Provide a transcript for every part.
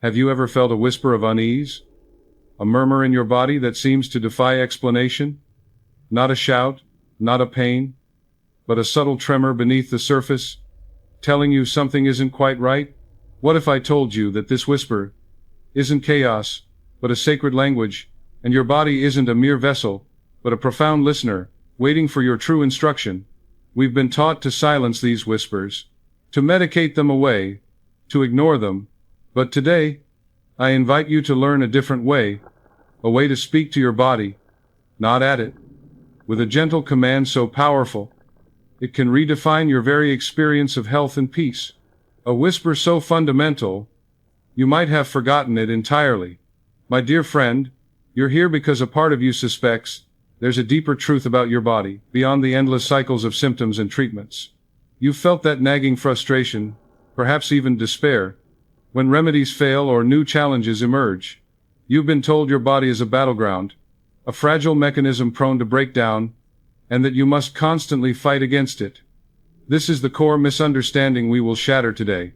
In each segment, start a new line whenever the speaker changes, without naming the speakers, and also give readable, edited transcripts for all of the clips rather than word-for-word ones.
Have you ever felt a whisper of unease? A murmur in your body that seems to defy explanation? Not a shout, not a pain, but a subtle tremor beneath the surface, telling you something isn't quite right? What if I told you that this whisper isn't chaos, but a sacred language, and your body isn't a mere vessel, but a profound listener, waiting for your true instruction? We've been taught to silence these whispers, to medicate them away, to ignore them. But today, I invite you to learn a different way, a way to speak to your body, not at it, with a gentle command so powerful, it can redefine your very experience of health and peace. A whisper so fundamental, you might have forgotten it entirely. My dear friend, you're here because a part of you suspects there's a deeper truth about your body, beyond the endless cycles of symptoms and treatments. You've felt that nagging frustration, perhaps even despair, when remedies fail or new challenges emerge. You've been told your body is a battleground, a fragile mechanism prone to breakdown, and that you must constantly fight against it. This is the core misunderstanding we will shatter today.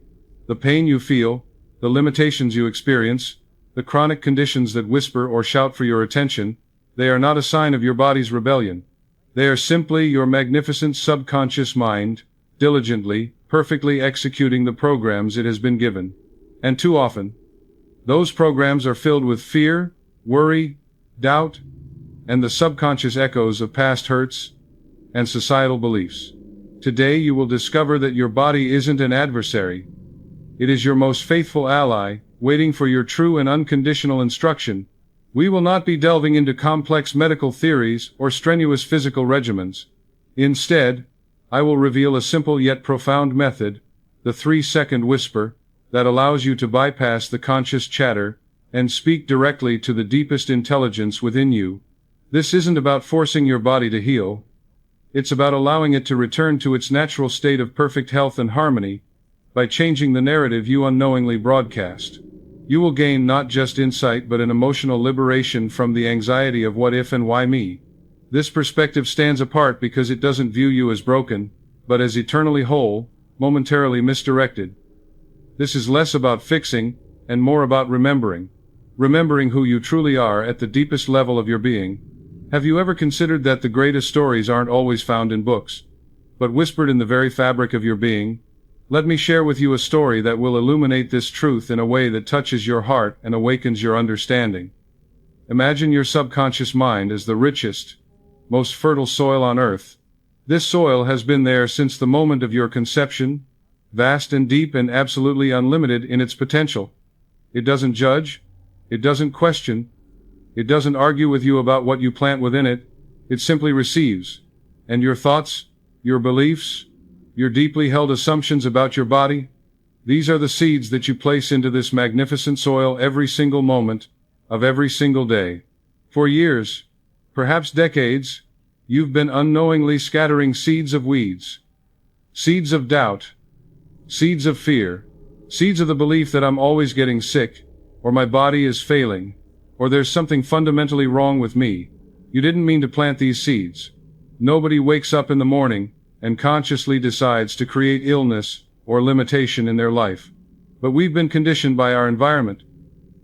The pain you feel, the limitations you experience, the chronic conditions that whisper or shout for your attention, they are not a sign of your body's rebellion. They are simply your magnificent subconscious mind, diligently, perfectly executing the programs it has been given. And too often, those programs are filled with fear, worry, doubt, and the subconscious echoes of past hurts and societal beliefs. Today you will discover that your body isn't an adversary. It is your most faithful ally, waiting for your true and unconditional instruction. We will not be delving into complex medical theories or strenuous physical regimens. Instead, I will reveal a simple yet profound method, the 3-second whisper, that allows you to bypass the conscious chatter and speak directly to the deepest intelligence within you. This isn't about forcing your body to heal. It's about allowing it to return to its natural state of perfect health and harmony by changing the narrative you unknowingly broadcast. You will gain not just insight but an emotional liberation from the anxiety of what if and why me. This perspective stands apart because it doesn't view you as broken, but as eternally whole, momentarily misdirected. This is less about fixing, and more about remembering. Remembering who you truly are at the deepest level of your being. Have you ever considered that the greatest stories aren't always found in books, but whispered in the very fabric of your being? Let me share with you a story that will illuminate this truth in a way that touches your heart and awakens your understanding. Imagine your subconscious mind as the richest, most fertile soil on earth. This soil has been there since the moment of your conception, vast and deep and absolutely unlimited in its potential. It doesn't judge, it doesn't question, it doesn't argue with you about what you plant within it, it simply receives. And your thoughts, your beliefs, your deeply held assumptions about your body, these are the seeds that you place into this magnificent soil every single moment of every single day. For years, perhaps decades, you've been unknowingly scattering seeds of weeds, seeds of doubt, seeds of fear, seeds of the belief that I'm always getting sick, or my body is failing, or there's something fundamentally wrong with me. You didn't mean to plant these seeds. Nobody wakes up in the morning and consciously decides to create illness or limitation in their life. But we've been conditioned by our environment,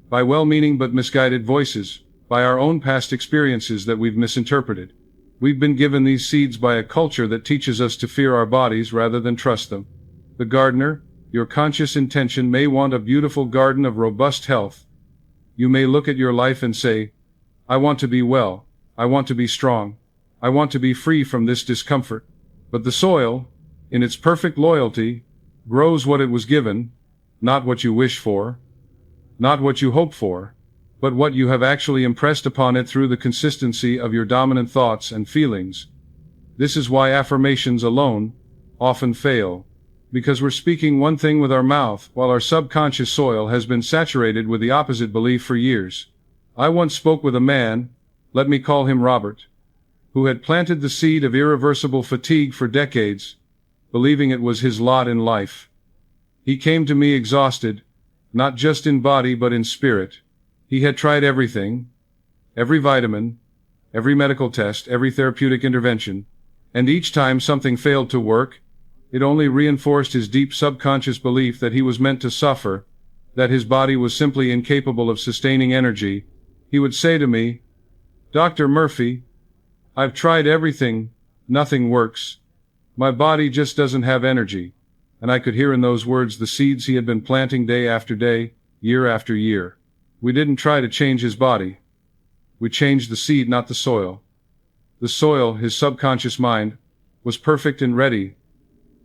by well-meaning but misguided voices, by our own past experiences that we've misinterpreted. We've been given these seeds by a culture that teaches us to fear our bodies rather than trust them. The gardener, your conscious intention may want a beautiful garden of robust health. You may look at your life and say, I want to be well, I want to be strong, I want to be free from this discomfort. But the soil, in its perfect loyalty, grows what it was given, not what you wish for, not what you hope for, but what you have actually impressed upon it through the consistency of your dominant thoughts and feelings. This is why affirmations alone often fail. Because we're speaking one thing with our mouth while our subconscious soil has been saturated with the opposite belief for years. I once spoke with a man, let me call him Robert, who had planted the seed of irreversible fatigue for decades, believing it was his lot in life. He came to me exhausted, not just in body but in spirit. He had tried everything, every vitamin, every medical test, every therapeutic intervention, and each time something failed to work, it only reinforced his deep subconscious belief that he was meant to suffer, that his body was simply incapable of sustaining energy, he would say to me, "Dr. Murphy, I've tried everything, nothing works. My body just doesn't have energy." And I could hear in those words the seeds he had been planting day after day, year after year. We didn't try to change his body. We changed the seed, not the soil. The soil, his subconscious mind, was perfect and ready.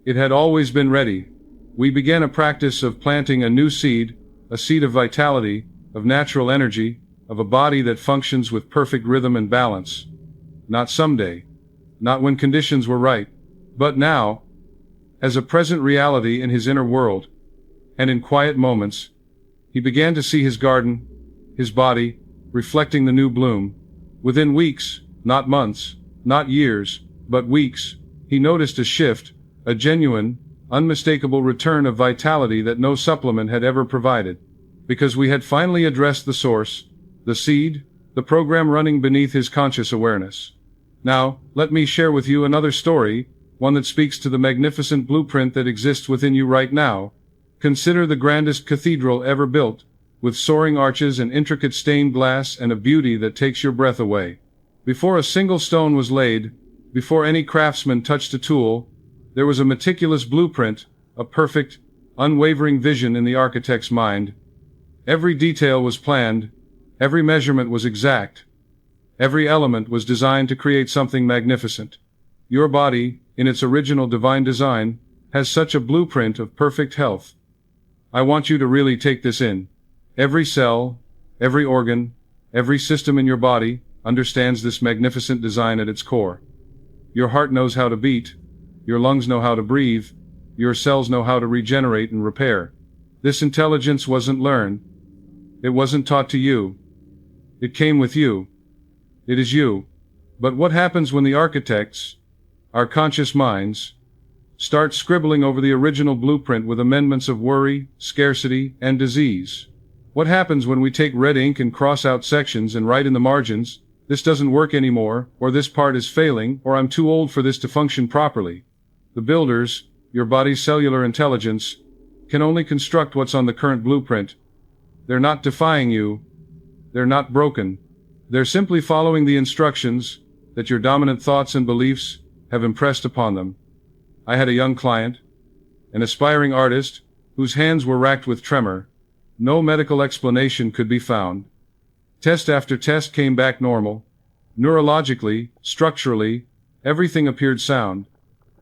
It had always been ready. We began a practice of planting a new seed, a seed of vitality, of natural energy, of a body that functions with perfect rhythm and balance. Not someday, not when conditions were right, but now, as a present reality in his inner world, and in quiet moments, he began to see his garden, his body, reflecting the new bloom. Within weeks, not months, not years, but weeks, he noticed a shift, a genuine, unmistakable return of vitality that no supplement had ever provided. Because we had finally addressed the source, the seed, the program running beneath his conscious awareness. Now, let me share with you another story, one that speaks to the magnificent blueprint that exists within you right now. Consider the grandest cathedral ever built, with soaring arches and intricate stained glass and a beauty that takes your breath away. Before a single stone was laid, before any craftsman touched a tool, there was a meticulous blueprint, a perfect, unwavering vision in the architect's mind. Every detail was planned, every measurement was exact, every element was designed to create something magnificent. Your body, in its original divine design, has such a blueprint of perfect health. I want you to really take this in. Every cell, every organ, every system in your body understands this magnificent design at its core. Your heart knows how to beat, your lungs know how to breathe, your cells know how to regenerate and repair. This intelligence wasn't learned. It wasn't taught to you. It came with you. It is you. But what happens when the architects, our conscious minds, start scribbling over the original blueprint with amendments of worry, scarcity, and disease? What happens when we take red ink and cross out sections and write in the margins, "This doesn't work anymore," or "This part is failing," or "I'm too old for this to function properly"? The builders, your body's cellular intelligence, can only construct what's on the current blueprint. They're not defying you. They're not broken. They're simply following the instructions that your dominant thoughts and beliefs have impressed upon them. I had a young client, an aspiring artist, whose hands were racked with tremor. No medical explanation could be found. Test after test came back normal. Neurologically, structurally, everything appeared sound.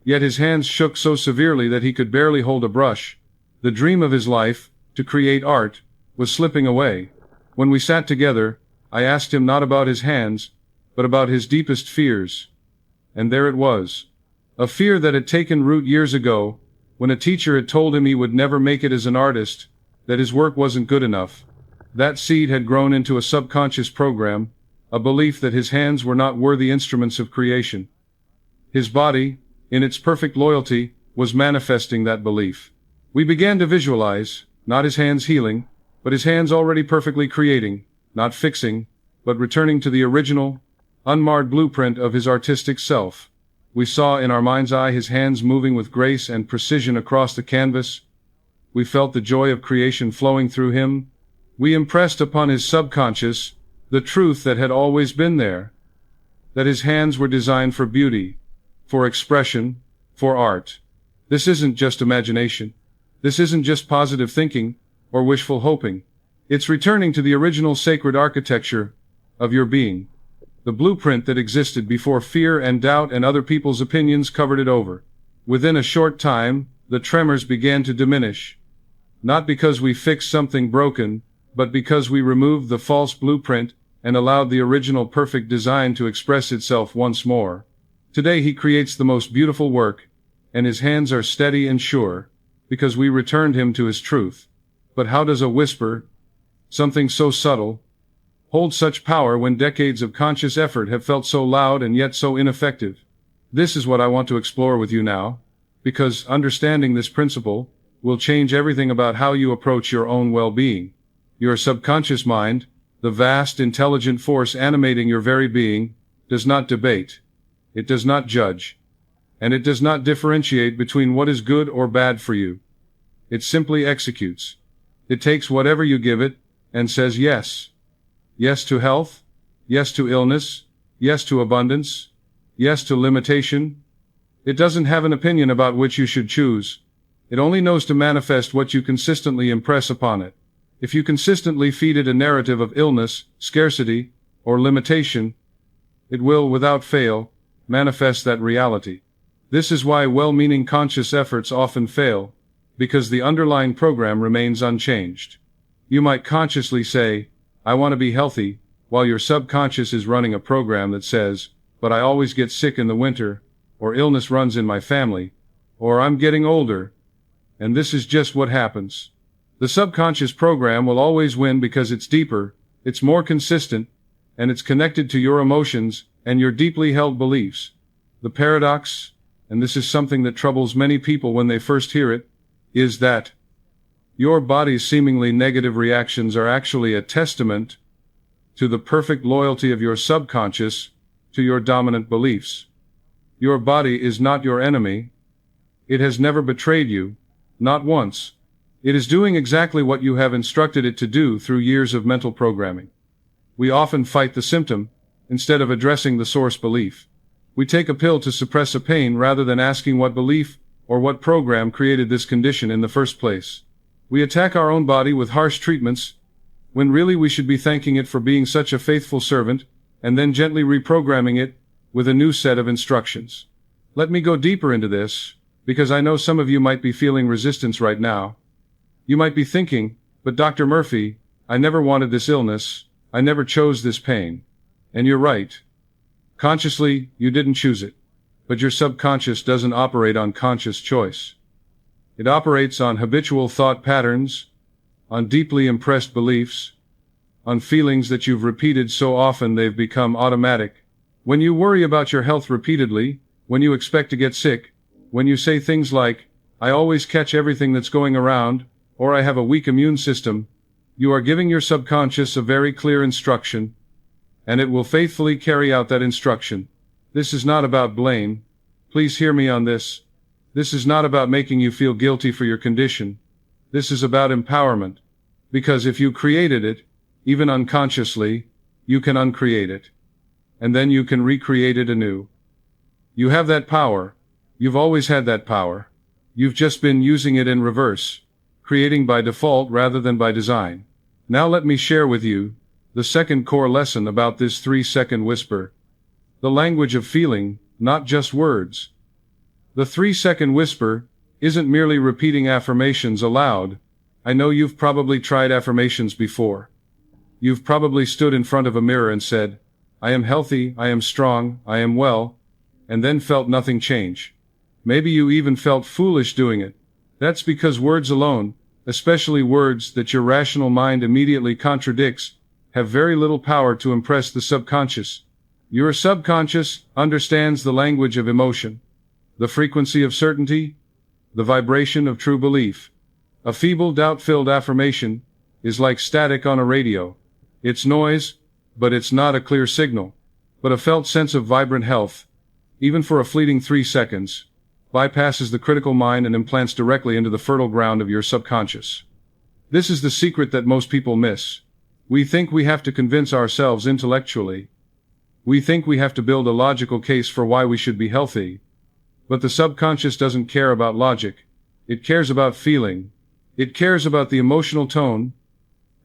Yet his hands shook so severely that he could barely hold a brush. The dream of his life, to create art, was slipping away. When we sat together, I asked him not about his hands, but about his deepest fears. And there it was. A fear that had taken root years ago, when a teacher had told him he would never make it as an artist, that his work wasn't good enough. That seed had grown into a subconscious program, a belief that his hands were not worthy instruments of creation. His body, in its perfect loyalty, was manifesting that belief. We began to visualize, not his hands healing, but his hands already perfectly creating, not fixing, but returning to the original, unmarred blueprint of his artistic self. We saw in our mind's eye his hands moving with grace and precision across the canvas. We felt the joy of creation flowing through him. We impressed upon his subconscious the truth that had always been there, that his hands were designed for beauty, for expression, for art. This isn't just imagination. This isn't just positive thinking or wishful hoping. It's returning to the original sacred architecture of your being, the blueprint that existed before fear and doubt and other people's opinions covered it over. Within a short time, the tremors began to diminish. Not because we fixed something broken, but because we removed the false blueprint and allowed the original perfect design to express itself once more. Today he creates the most beautiful work, and his hands are steady and sure, because we returned him to his truth. But how does a whisper, something so subtle, hold such power when decades of conscious effort have felt so loud and yet so ineffective? This is what I want to explore with you now, because understanding this principle will change everything about how you approach your own well-being. Your subconscious mind, the vast intelligent force animating your very being, does not debate. It does not judge. And it does not differentiate between what is good or bad for you. It simply executes. It takes whatever you give it, and says yes. Yes to health, yes to illness, yes to abundance, yes to limitation. It doesn't have an opinion about which you should choose. It only knows to manifest what you consistently impress upon it. If you consistently feed it a narrative of illness, scarcity, or limitation, it will, without fail, manifest that reality. This is why well-meaning conscious efforts often fail, because the underlying program remains unchanged. You might consciously say, I want to be healthy, while your subconscious is running a program that says, but I always get sick in the winter, or illness runs in my family, or I'm getting older. And this is just what happens. The subconscious program will always win because it's deeper, it's more consistent, and it's connected to your emotions and your deeply held beliefs. The paradox, and this is something that troubles many people when they first hear it, is that your body's seemingly negative reactions are actually a testament to the perfect loyalty of your subconscious to your dominant beliefs. Your body is not your enemy. It has never betrayed you, not once. It is doing exactly what you have instructed it to do through years of mental programming. We often fight the symptom, instead of addressing the source belief. We take a pill to suppress a pain rather than asking what belief or what program created this condition in the first place. We attack our own body with harsh treatments, when really we should be thanking it for being such a faithful servant, and then gently reprogramming it with a new set of instructions. Let me go deeper into this, because I know some of you might be feeling resistance right now. You might be thinking, but Dr. Murphy, I never wanted this illness, I never chose this pain. And you're right. Consciously, you didn't choose it. But your subconscious doesn't operate on conscious choice. It operates on habitual thought patterns, on deeply impressed beliefs, on feelings that you've repeated so often they've become automatic. When you worry about your health repeatedly, when you expect to get sick, when you say things like, I always catch everything that's going around, or I have a weak immune system, you are giving your subconscious a very clear instruction, and it will faithfully carry out that instruction. This is not about blame. Please hear me on this. This is not about making you feel guilty for your condition. This is about empowerment. Because if you created it, even unconsciously, you can uncreate it. And then you can recreate it anew. You have that power. You've always had that power. You've just been using it in reverse, creating by default rather than by design. Now let me share with you the second core lesson about this 3-second whisper. The language of feeling, not just words. The 3-second whisper isn't merely repeating affirmations aloud. I know you've probably tried affirmations before. You've probably stood in front of a mirror and said, I am healthy, I am strong, I am well, and then felt nothing change. Maybe you even felt foolish doing it. That's because words alone, especially words that your rational mind immediately contradicts, have very little power to impress the subconscious. Your subconscious understands the language of emotion, the frequency of certainty, the vibration of true belief. A feeble, doubt-filled affirmation is like static on a radio. It's noise, but it's not a clear signal. But a felt sense of vibrant health, even for a fleeting 3 seconds, bypasses the critical mind and implants directly into the fertile ground of your subconscious. This is the secret that most people miss. We think we have to convince ourselves intellectually. We think we have to build a logical case for why we should be healthy. But the subconscious doesn't care about logic. It cares about feeling. It cares about the emotional tone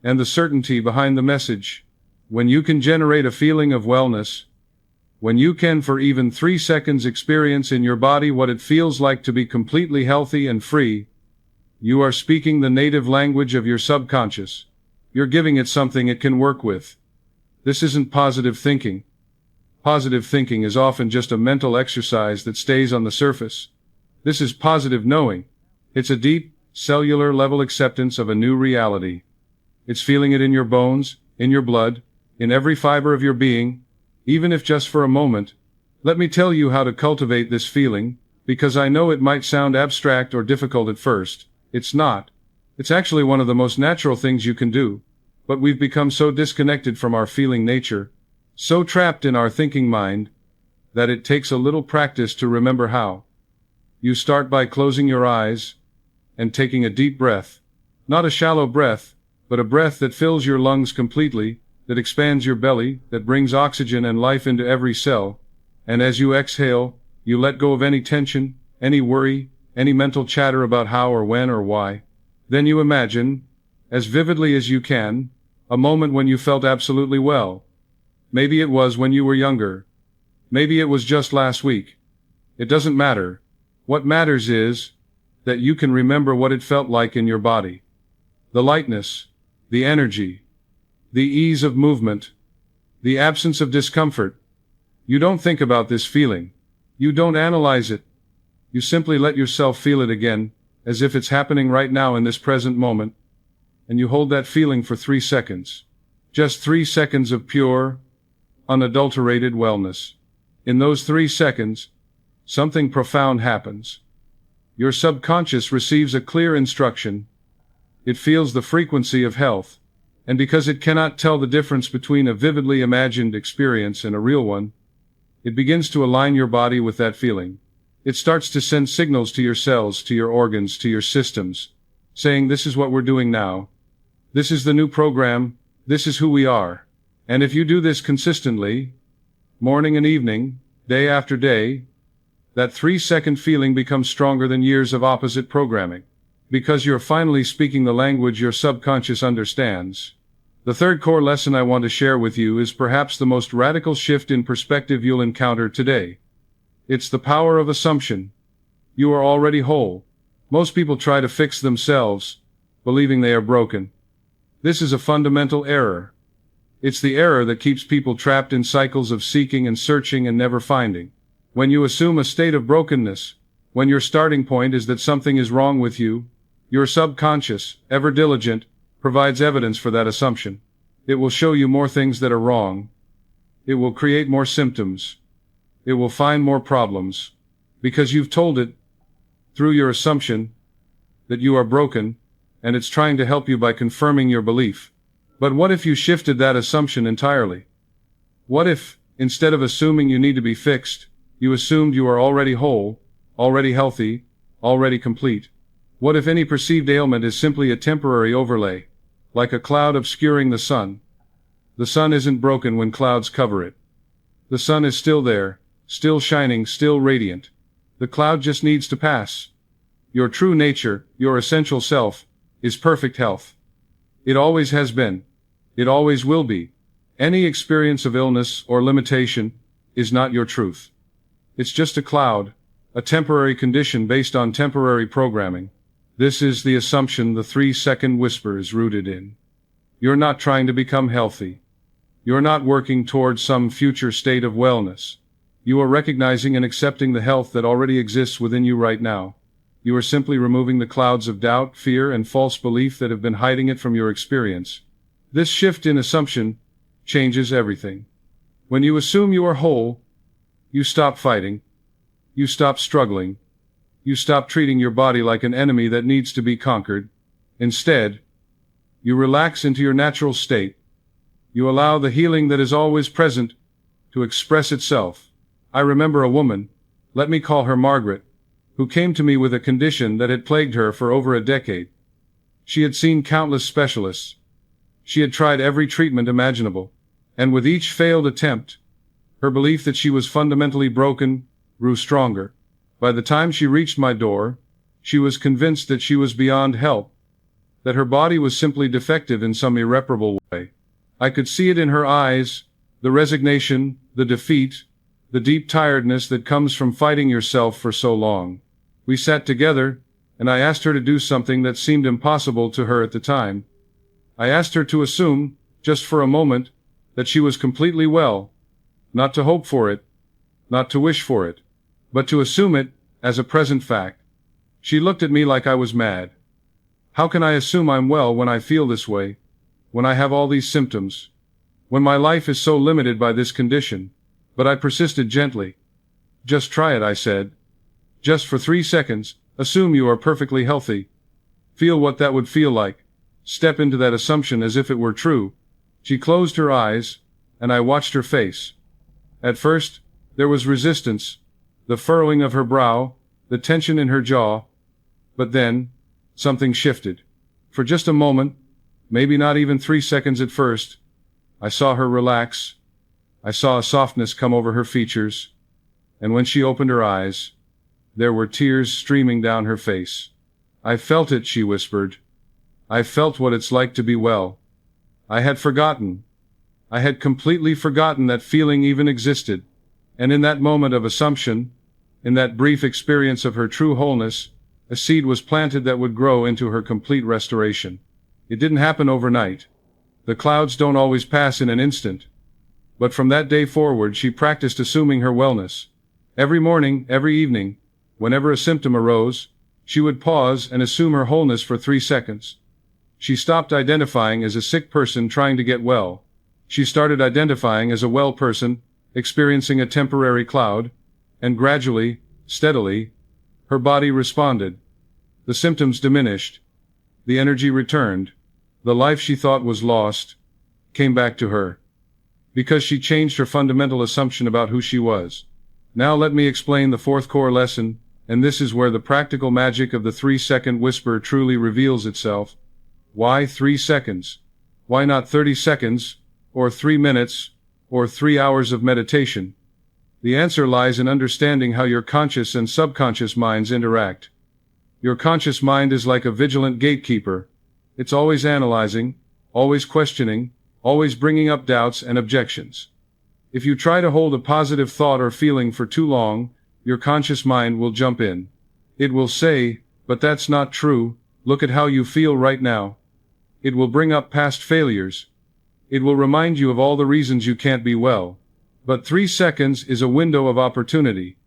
and the certainty behind the message. When you can generate a feeling of wellness, when you can for even 3 seconds experience in your body what it feels like to be completely healthy and free, you are speaking the native language of your subconscious. You're giving it something it can work with. This isn't positive thinking. Positive thinking is often just a mental exercise that stays on the surface. This is positive knowing. It's a deep, cellular level acceptance of a new reality. It's feeling it in your bones, in your blood, in every fiber of your being, even if just for a moment. Let me tell you how to cultivate this feeling, because I know it might sound abstract or difficult at first. It's not. It's actually one of the most natural things you can do. But we've become so disconnected from our feeling nature, so trapped in our thinking mind, that it takes a little practice to remember how. You start by closing your eyes and taking a deep breath. Not a shallow breath, but a breath that fills your lungs completely, that expands your belly, that brings oxygen and life into every cell. And as you exhale, you let go of any tension, any worry, any mental chatter about how or when or why. Then you imagine, as vividly as you can, a moment when you felt absolutely well. Maybe it was when you were younger. Maybe it was just last week. It doesn't matter. What matters is that you can remember what it felt like in your body. The lightness, the energy, the ease of movement, the absence of discomfort. You don't think about this feeling. You don't analyze it. You simply let yourself feel it again, as if it's happening right now in this present moment. And you hold that feeling for 3 seconds. Just 3 seconds of pure, unadulterated wellness. In those 3 seconds, something profound happens. Your subconscious receives a clear instruction. It feels the frequency of health. And because it cannot tell the difference between a vividly imagined experience and a real one, it begins to align your body with that feeling. It starts to send signals to your cells, to your organs, to your systems, saying, this is what we're doing now. This is the new program. This is who we are. And if you do this consistently, morning and evening, day after day, that 3-second feeling becomes stronger than years of opposite programming. Because you're finally speaking the language your subconscious understands. The third core lesson I want to share with you is perhaps the most radical shift in perspective you'll encounter today. It's the power of assumption. You are already whole. Most people try to fix themselves, believing they are broken. This is a fundamental error. It's the error that keeps people trapped in cycles of seeking and searching and never finding. When you assume a state of brokenness, when your starting point is that something is wrong with you, your subconscious, ever diligent, provides evidence for that assumption. It will show you more things that are wrong. It will create more symptoms. It will find more problems. Because you've told it, through your assumption, that you are broken, and it's trying to help you by confirming your belief. But what if you shifted that assumption entirely? What if, instead of assuming you need to be fixed, you assumed you are already whole, already healthy, already complete? What if any perceived ailment is simply a temporary overlay, like a cloud obscuring the sun? The sun isn't broken when clouds cover it. The sun is still there, still shining, still radiant. The cloud just needs to pass. Your true nature, your essential self, is perfect health. It always has been. It always will be. Any experience of illness or limitation is not your truth. It's just a cloud, a temporary condition based on temporary programming. This is the assumption the 3-second whisper is rooted in. You're not trying to become healthy. You're not working towards some future state of wellness. You are recognizing and accepting the health that already exists within you right now. You are simply removing the clouds of doubt, fear, and false belief that have been hiding it from your experience. This shift in assumption changes everything. When you assume you are whole, you stop fighting. You stop struggling. You stop treating your body like an enemy that needs to be conquered. Instead, you relax into your natural state. You allow the healing that is always present to express itself. I remember a woman, let me call her Margaret, who came to me with a condition that had plagued her for over a decade. She had seen countless specialists. She had tried every treatment imaginable, and with each failed attempt, her belief that she was fundamentally broken grew stronger. By the time she reached my door, she was convinced that she was beyond help, that her body was simply defective in some irreparable way. I could see it in her eyes, the resignation, the defeat, the deep tiredness that comes from fighting yourself for so long. We sat together, and I asked her to do something that seemed impossible to her at the time. I asked her to assume, just for a moment, that she was completely well, not to hope for it, not to wish for it, but to assume it as a present fact. She looked at me like I was mad. How can I assume I'm well when I feel this way, when I have all these symptoms, when my life is so limited by this condition? But I persisted gently. Just try it, I said. Just for 3 seconds, assume you are perfectly healthy. Feel what that would feel like. Step into that assumption as if it were true. She closed her eyes, and I watched her face. At first, there was resistance, the furrowing of her brow, the tension in her jaw. But then, something shifted. For just a moment, maybe not even 3 seconds at first, I saw her relax. I saw a softness come over her features, and when she opened her eyes, there were tears streaming down her face. "I felt it," she whispered. "I felt what it's like to be well. I had forgotten. I had completely forgotten that feeling even existed." And in that moment of assumption, in that brief experience of her true wholeness, a seed was planted that would grow into her complete restoration. It didn't happen overnight. The clouds don't always pass in an instant. But from that day forward, she practiced assuming her wellness. Every morning, every evening, whenever a symptom arose, she would pause and assume her wholeness for 3 seconds. She stopped identifying as a sick person trying to get well. She started identifying as a well person, experiencing a temporary cloud, and gradually, steadily, her body responded. The symptoms diminished. The energy returned. The life she thought was lost came back to her, because she changed her fundamental assumption about who she was. Now let me explain the fourth core lesson, and this is where the practical magic of the 3-second whisper truly reveals itself. Why 3 seconds? Why not 30 seconds, or 3 minutes, or 3 hours of meditation? The answer lies in understanding how your conscious and subconscious minds interact. Your conscious mind is like a vigilant gatekeeper. It's always analyzing, always questioning, always bringing up doubts and objections. If you try to hold a positive thought or feeling for too long, your conscious mind will jump in. It will say, "But that's not true, look at how you feel right now." It will bring up past failures. It will remind you of all the reasons you can't be well. But 3 seconds is a window of opportunity.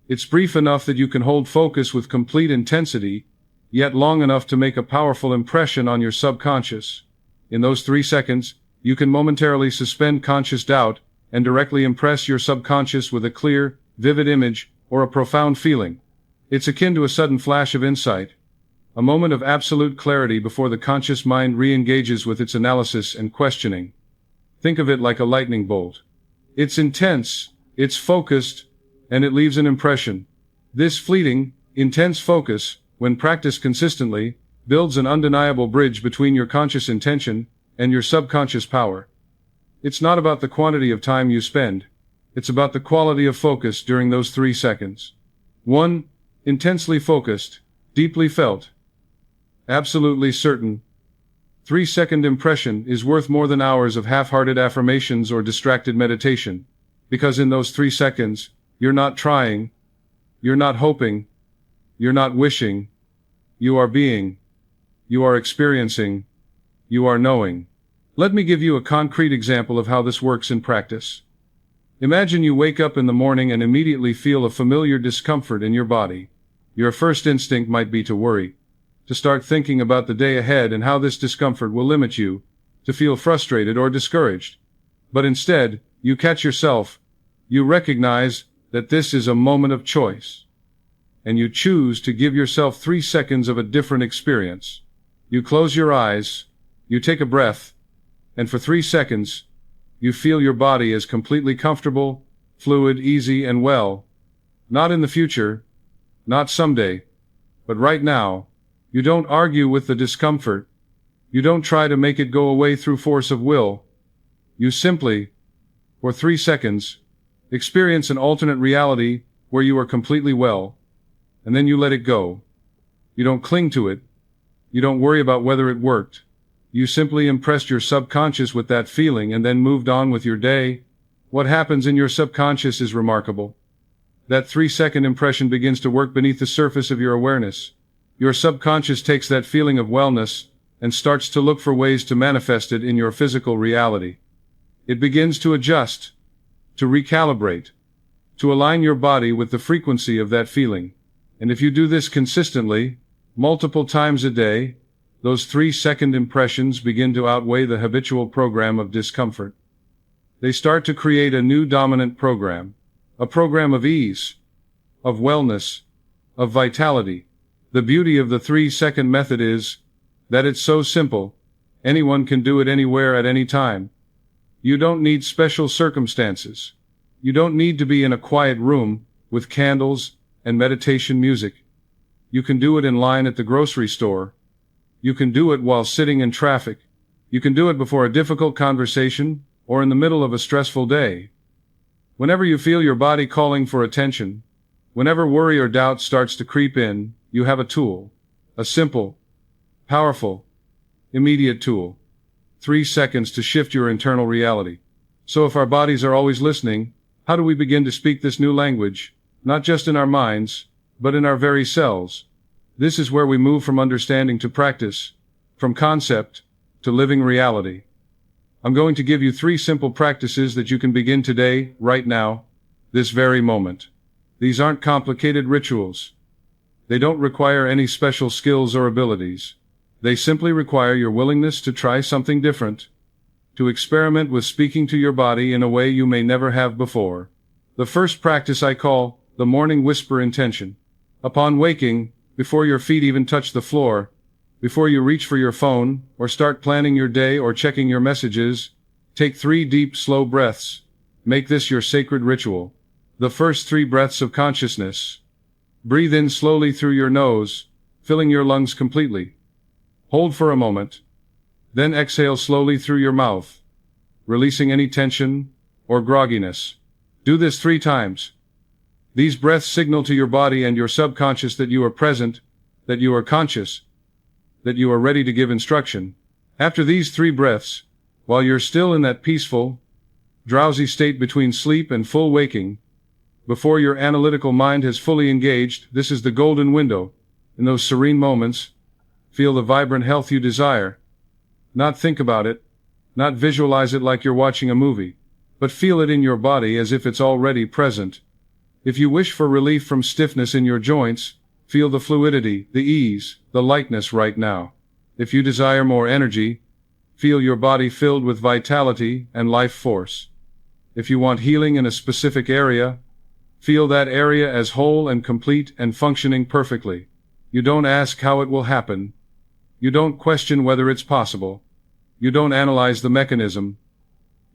It's brief enough that you can hold focus with complete intensity, yet long enough to make a powerful impression on your subconscious. In those 3 seconds, you can momentarily suspend conscious doubt and directly impress your subconscious with a clear, vivid image or a profound feeling. It's akin to a sudden flash of insight, a moment of absolute clarity before the conscious mind re-engages with its analysis and questioning. Think of it like a lightning bolt. It's intense, it's focused, and it leaves an impression. This fleeting, intense focus, when practiced consistently, builds an undeniable bridge between your conscious intention and your subconscious power. It's not about the quantity of time you spend. It's about the quality of focus during those 3 seconds. 1. Intensely focused, deeply felt, absolutely certain. 3-second impression is worth more than hours of half-hearted affirmations or distracted meditation, because in those 3 seconds, you're not trying, you're not hoping, you're not wishing, you are being, you are experiencing, you are knowing. Let me give you a concrete example of how this works in practice. Imagine you wake up in the morning and immediately feel a familiar discomfort in your body. Your first instinct might be to worry, to start thinking about the day ahead and how this discomfort will limit you, to feel frustrated or discouraged. But instead, you catch yourself. You recognize that this is a moment of choice. And you choose to give yourself 3 seconds of a different experience. You close your eyes, you take a breath, and for 3 seconds, you feel your body as completely comfortable, fluid, easy, and well. Not in the future, not someday, but right now. You don't argue with the discomfort. You don't try to make it go away through force of will. You simply, for 3 seconds, experience an alternate reality where you are completely well, and then you let it go. You don't cling to it. You don't worry about whether it worked. You simply impressed your subconscious with that feeling and then moved on with your day. What happens in your subconscious is remarkable. That 3-second impression begins to work beneath the surface of your awareness. Your subconscious takes that feeling of wellness and starts to look for ways to manifest it in your physical reality. It begins to adjust, to recalibrate, to align your body with the frequency of that feeling. And if you do this consistently, multiple times a day, those 3-second impressions begin to outweigh the habitual program of discomfort. They start to create a new dominant program, a program of ease, of wellness, of vitality. The beauty of the 3-second method is that it's so simple. Anyone can do it anywhere at any time. You don't need special circumstances. You don't need to be in a quiet room with candles and meditation music. You can do it in line at the grocery store. You can do it while sitting in traffic. You can do it before a difficult conversation or in the middle of a stressful day. Whenever you feel your body calling for attention, whenever worry or doubt starts to creep in, you have a tool. A simple, powerful, immediate tool. 3 seconds to shift your internal reality. So if our bodies are always listening, how do we begin to speak this new language, not just in our minds, but in our very selves? This is where we move from understanding to practice, from concept to living reality. I'm going to give you 3 simple practices that you can begin today, right now, this very moment. These aren't complicated rituals. They don't require any special skills or abilities. They simply require your willingness to try something different, to experiment with speaking to your body in a way you may never have before. The first practice I call the morning whisper intention. Upon waking, before your feet even touch the floor, before you reach for your phone, or start planning your day or checking your messages, take 3 deep, slow breaths. Make this your sacred ritual. The first 3 breaths of consciousness. Breathe in slowly through your nose, filling your lungs completely. Hold for a moment. Then exhale slowly through your mouth, releasing any tension or grogginess. Do this 3 times. These breaths signal to your body and your subconscious that you are present, that you are conscious, that you are ready to give instruction. After these 3 breaths, while you're still in that peaceful, drowsy state between sleep and full waking, before your analytical mind has fully engaged, this is the golden window. In those serene moments, feel the vibrant health you desire. Not think about it, not visualize it like you're watching a movie, but feel it in your body as if it's already present. If you wish for relief from stiffness in your joints, feel the fluidity, the ease, the lightness right now. If you desire more energy, feel your body filled with vitality and life force. If you want healing in a specific area, feel that area as whole and complete and functioning perfectly. You don't ask how it will happen. You don't question whether it's possible. You don't analyze the mechanism.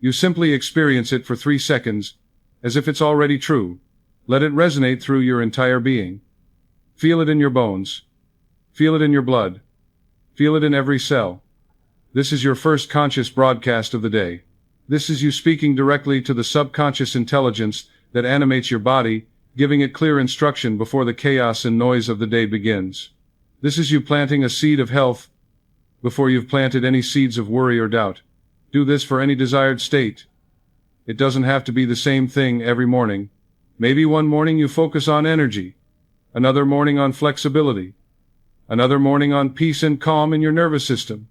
You simply experience it for 3 seconds, as if it's already true. Let it resonate through your entire being. Feel it in your bones. Feel it in your blood. Feel it in every cell. This is your first conscious broadcast of the day. This is you speaking directly to the subconscious intelligence that animates your body, giving it clear instruction before the chaos and noise of the day begins. This is you planting a seed of health before you've planted any seeds of worry or doubt. Do this for any desired state. It doesn't have to be the same thing every morning. Maybe one morning you focus on energy, another morning on flexibility, another morning on peace and calm in your nervous system.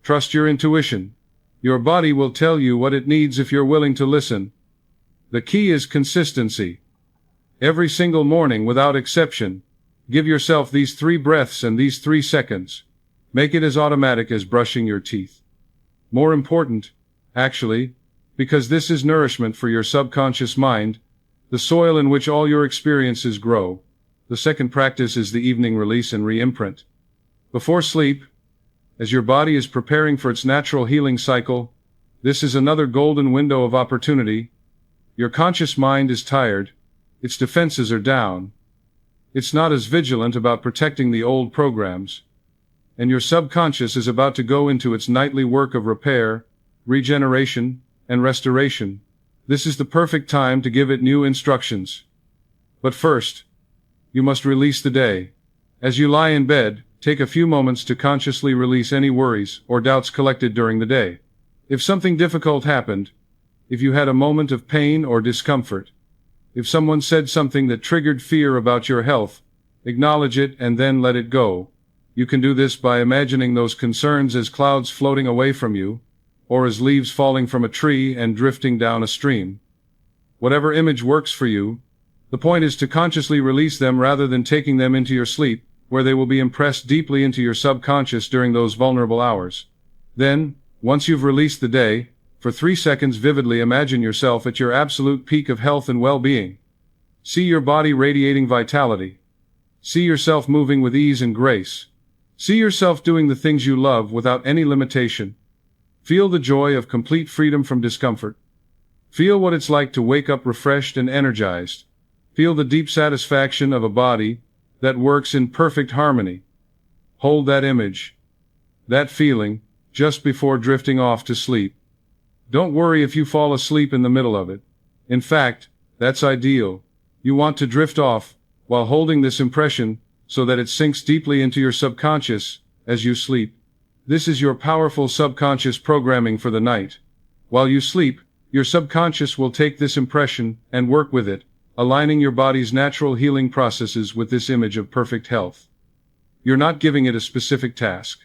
Trust your intuition. Your body will tell you what it needs if you're willing to listen. The key is consistency. Every single morning, without exception, give yourself these 3 breaths and these 3 seconds. Make it as automatic as brushing your teeth. More important, actually, because this is nourishment for your subconscious mind, the soil in which all your experiences grow. The second practice is the evening release and re-imprint. Before sleep, as your body is preparing for its natural healing cycle, this is another golden window of opportunity. Your conscious mind is tired. Its defenses are down. It's not as vigilant about protecting the old programs. And your subconscious is about to go into its nightly work of repair, regeneration, and restoration. This is the perfect time to give it new instructions. But first, you must release the day. As you lie in bed, take a few moments to consciously release any worries or doubts collected during the day. If something difficult happened, if you had a moment of pain or discomfort, if someone said something that triggered fear about your health, acknowledge it and then let it go. You can do this by imagining those concerns as clouds floating away from you, or as leaves falling from a tree and drifting down a stream. Whatever image works for you, the point is to consciously release them rather than taking them into your sleep, where they will be impressed deeply into your subconscious during those vulnerable hours. Then, once you've released the day, for 3 seconds vividly imagine yourself at your absolute peak of health and well-being. See your body radiating vitality. See yourself moving with ease and grace. See yourself doing the things you love without any limitation. Feel the joy of complete freedom from discomfort. Feel what it's like to wake up refreshed and energized. Feel the deep satisfaction of a body that works in perfect harmony. Hold that image. That feeling, just before drifting off to sleep. Don't worry if you fall asleep in the middle of it. In fact, that's ideal. You want to drift off, while holding this impression, so that it sinks deeply into your subconscious, as you sleep. This is your powerful subconscious programming for the night. While you sleep, your subconscious will take this impression and work with it, aligning your body's natural healing processes with this image of perfect health. You're not giving it a specific task.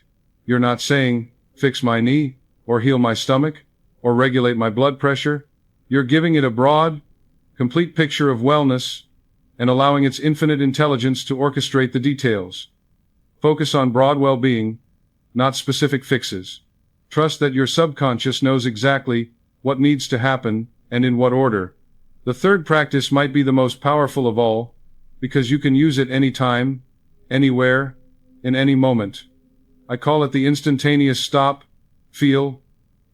You're not saying, fix my knee, or heal my stomach, or regulate my blood pressure. You're giving it a broad, complete picture of wellness, and allowing its infinite intelligence to orchestrate the details. Focus on broad well-being, not specific fixes. Trust that your subconscious knows exactly what needs to happen and in what order. The third practice might be the most powerful of all, because you can use it anytime, anywhere, in any moment. I call it the instantaneous stop, feel,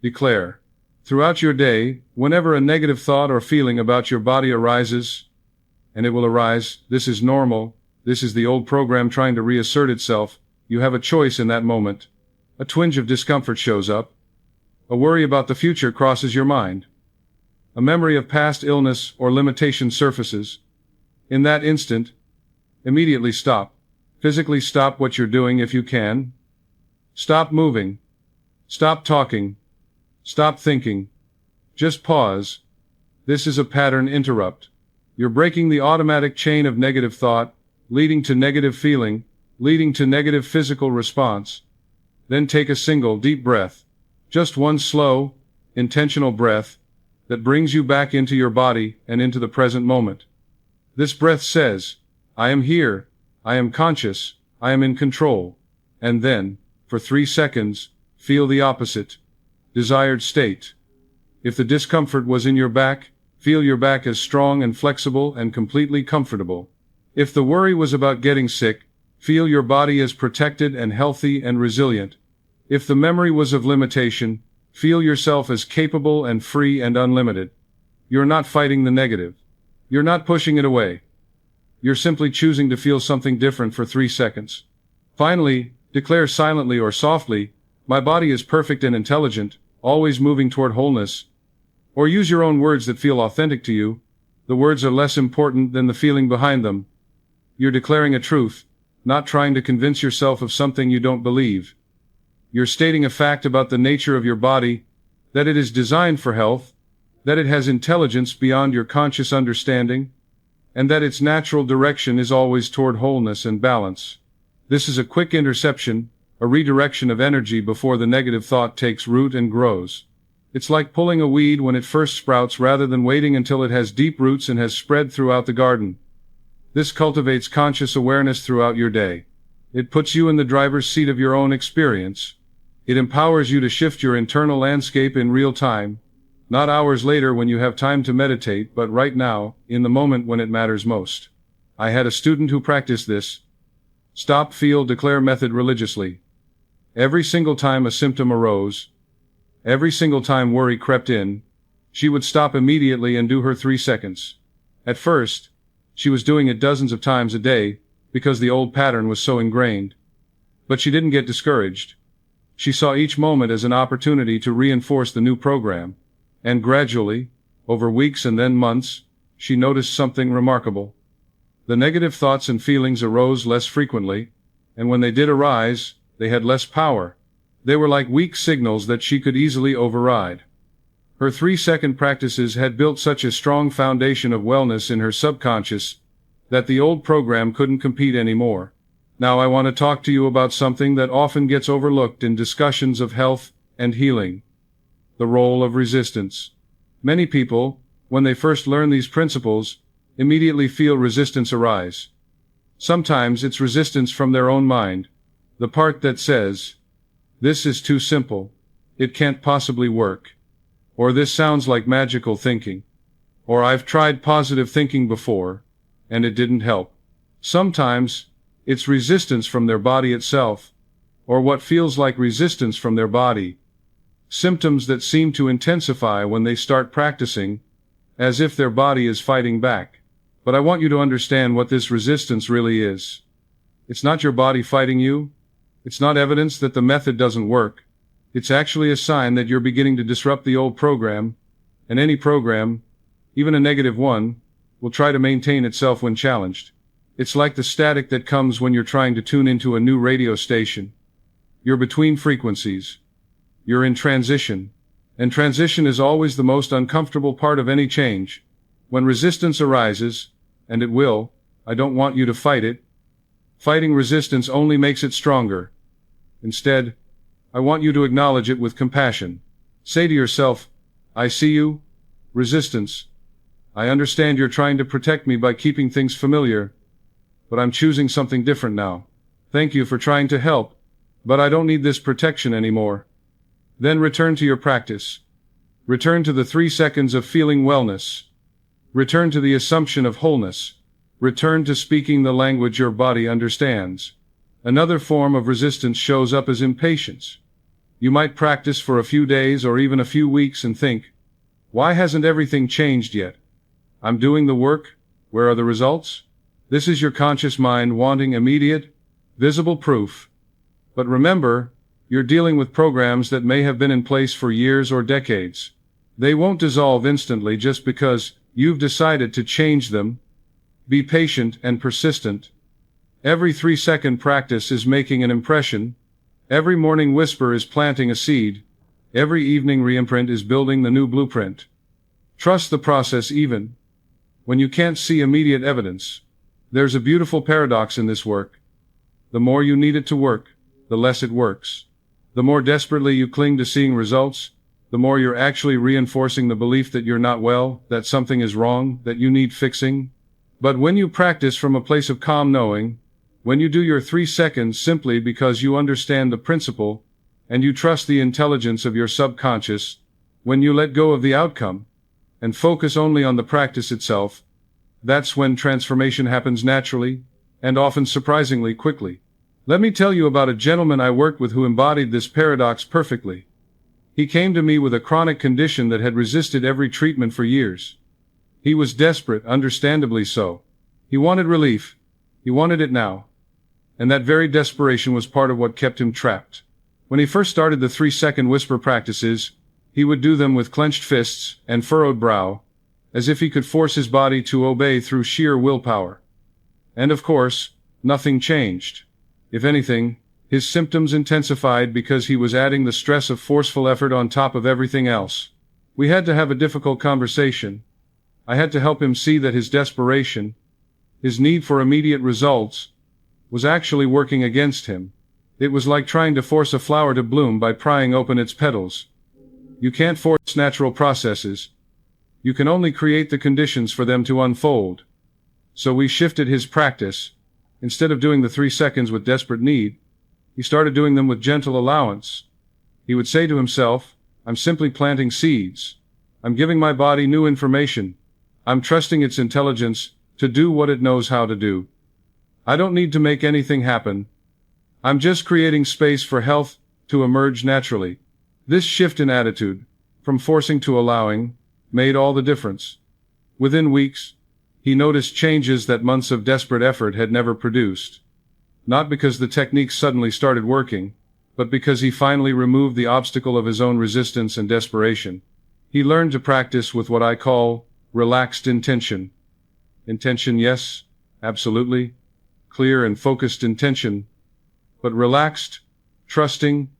declare. Throughout your day, whenever a negative thought or feeling about your body arises, and it will arise, this is normal, this is the old program trying to reassert itself, you have a choice in that moment. A twinge of discomfort shows up. A worry about the future crosses your mind. A memory of past illness or limitation surfaces. In that instant, immediately stop. Physically stop what you're doing if you can. Stop moving. Stop talking. Stop thinking. Just pause. This is a pattern interrupt. You're breaking the automatic chain of negative thought, leading to negative feeling, leading to negative physical response. Then take a single deep breath. Just one slow, intentional breath that brings you back into your body and into the present moment. This breath says, I am here, I am conscious, I am in control. And then, for 3 seconds, feel the opposite, desired state. If the discomfort was in your back, feel your back as strong and flexible and completely comfortable. If the worry was about getting sick, feel your body as protected and healthy and resilient. If the memory was of limitation, feel yourself as capable and free and unlimited. You're not fighting the negative. You're not pushing it away. You're simply choosing to feel something different for 3 seconds. Finally, declare silently or softly, my body is perfect and intelligent, always moving toward wholeness. Or use your own words that feel authentic to you. The words are less important than the feeling behind them. You're declaring a truth, not trying to convince yourself of something you don't believe. You're stating a fact about the nature of your body, that it is designed for health, that it has intelligence beyond your conscious understanding, and that its natural direction is always toward wholeness and balance. This is a quick interception, a redirection of energy before the negative thought takes root and grows. It's like pulling a weed when it first sprouts rather than waiting until it has deep roots and has spread throughout the garden. This cultivates conscious awareness throughout your day. It puts you in the driver's seat of your own experience. It empowers you to shift your internal landscape in real time, not hours later when you have time to meditate, but right now, in the moment when it matters most. I had a student who practiced this stop, feel, declare method religiously. Every single time a symptom arose, every single time worry crept in, she would stop immediately and do her 3 seconds. At first, she was doing it dozens of times a day, because the old pattern was so ingrained. But she didn't get discouraged. She saw each moment as an opportunity to reinforce the new program. And gradually, over weeks and then months, she noticed something remarkable. The negative thoughts and feelings arose less frequently, and when they did arise, they had less power. They were like weak signals that she could easily override. Her 3-second practices had built such a strong foundation of wellness in her subconscious that the old program couldn't compete anymore. Now I want to talk to you about something that often gets overlooked in discussions of health and healing. The role of resistance. Many people, when they first learn these principles, immediately feel resistance arise. Sometimes it's resistance from their own mind, the part that says, this is too simple, it can't possibly work, or this sounds like magical thinking, or I've tried positive thinking before, and it didn't help. Sometimes, it's resistance from their body itself, or what feels like resistance from their body. Symptoms that seem to intensify when they start practicing, as if their body is fighting back. But I want you to understand what this resistance really is. It's not your body fighting you. It's not evidence that the method doesn't work. It's actually a sign that you're beginning to disrupt the old program, and any program, even a negative one, will try to maintain itself when challenged. It's like the static that comes when you're trying to tune into a new radio station. You're between frequencies. You're in transition. And transition is always the most uncomfortable part of any change. When resistance arises, and it will, I don't want you to fight it. Fighting resistance only makes it stronger. Instead, I want you to acknowledge it with compassion. Say to yourself, I see you, resistance. I understand you're trying to protect me by keeping things familiar, but I'm choosing something different now. Thank you for trying to help, but I don't need this protection anymore. Then return to your practice. Return to the 3 seconds of feeling wellness. Return to the assumption of wholeness. Return to speaking the language your body understands. Another form of resistance shows up as impatience. You might practice for a few days or even a few weeks and think, why hasn't everything changed yet? I'm doing the work. Where are the results? This is your conscious mind wanting immediate, visible proof. But remember, you're dealing with programs that may have been in place for years or decades. They won't dissolve instantly just because you've decided to change them. Be patient and persistent. Every 3-second practice is making an impression. Every morning whisper is planting a seed. Every evening reimprint is building the new blueprint. Trust the process even when you can't see immediate evidence. There's a beautiful paradox in this work. The more you need it to work, the less it works. The more desperately you cling to seeing results, the more you're actually reinforcing the belief that you're not well, that something is wrong, that you need fixing. But when you practice from a place of calm knowing, when you do your 3 seconds simply because you understand the principle, and you trust the intelligence of your subconscious, when you let go of the outcome, and focus only on the practice itself, that's when transformation happens naturally, and often surprisingly quickly. Let me tell you about a gentleman I worked with who embodied this paradox perfectly. He came to me with a chronic condition that had resisted every treatment for years. He was desperate, understandably so. He wanted relief. He wanted it now. And that very desperation was part of what kept him trapped. When he first started the 3-second whisper practices, he would do them with clenched fists and furrowed brow, as if he could force his body to obey through sheer willpower. And of course, nothing changed. If anything, his symptoms intensified because he was adding the stress of forceful effort on top of everything else. We had to have a difficult conversation. I had to help him see that his desperation, his need for immediate results, was actually working against him. It was like trying to force a flower to bloom by prying open its petals. You can't force natural processes. You can only create the conditions for them to unfold. So we shifted his practice. Instead of doing the 3 seconds with desperate need, he started doing them with gentle allowance. He would say to himself, I'm simply planting seeds. I'm giving my body new information. I'm trusting its intelligence to do what it knows how to do. I don't need to make anything happen. I'm just creating space for health to emerge naturally. This shift in attitude, from forcing to allowing, made all the difference. Within weeks, he noticed changes that months of desperate effort had never produced. Not because the techniques suddenly started working, but because he finally removed the obstacle of his own resistance and desperation. He learned to practice with what I call relaxed intention. Intention, yes, absolutely. Clear and focused intention. But relaxed, trusting,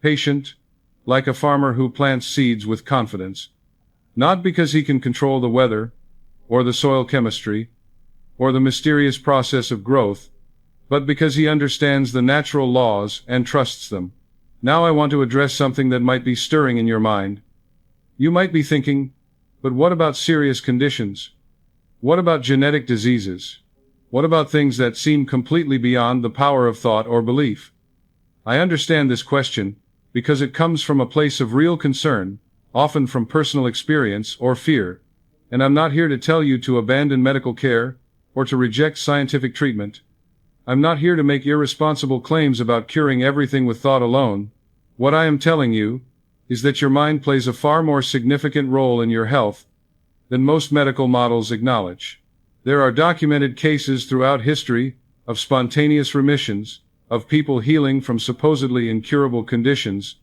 patient, like a farmer who plants seeds with confidence. Not because he can control the weather, or the soil chemistry, or the mysterious process of growth, but because he understands the natural laws and trusts them. Now I want to address something that might be stirring in your mind. You might be thinking, but what about serious conditions? What about genetic diseases? What about things that seem completely beyond the power of thought or belief? I understand this question because it comes from a place of real concern, often from personal experience or fear, and I'm not here to tell you to abandon medical care or to reject scientific treatment. I'm not here to make irresponsible claims about curing everything with thought alone. What I am telling you is that your mind plays a far more significant role in your health than most medical models acknowledge. There are documented cases throughout history of spontaneous remissions, of people healing from supposedly incurable conditions,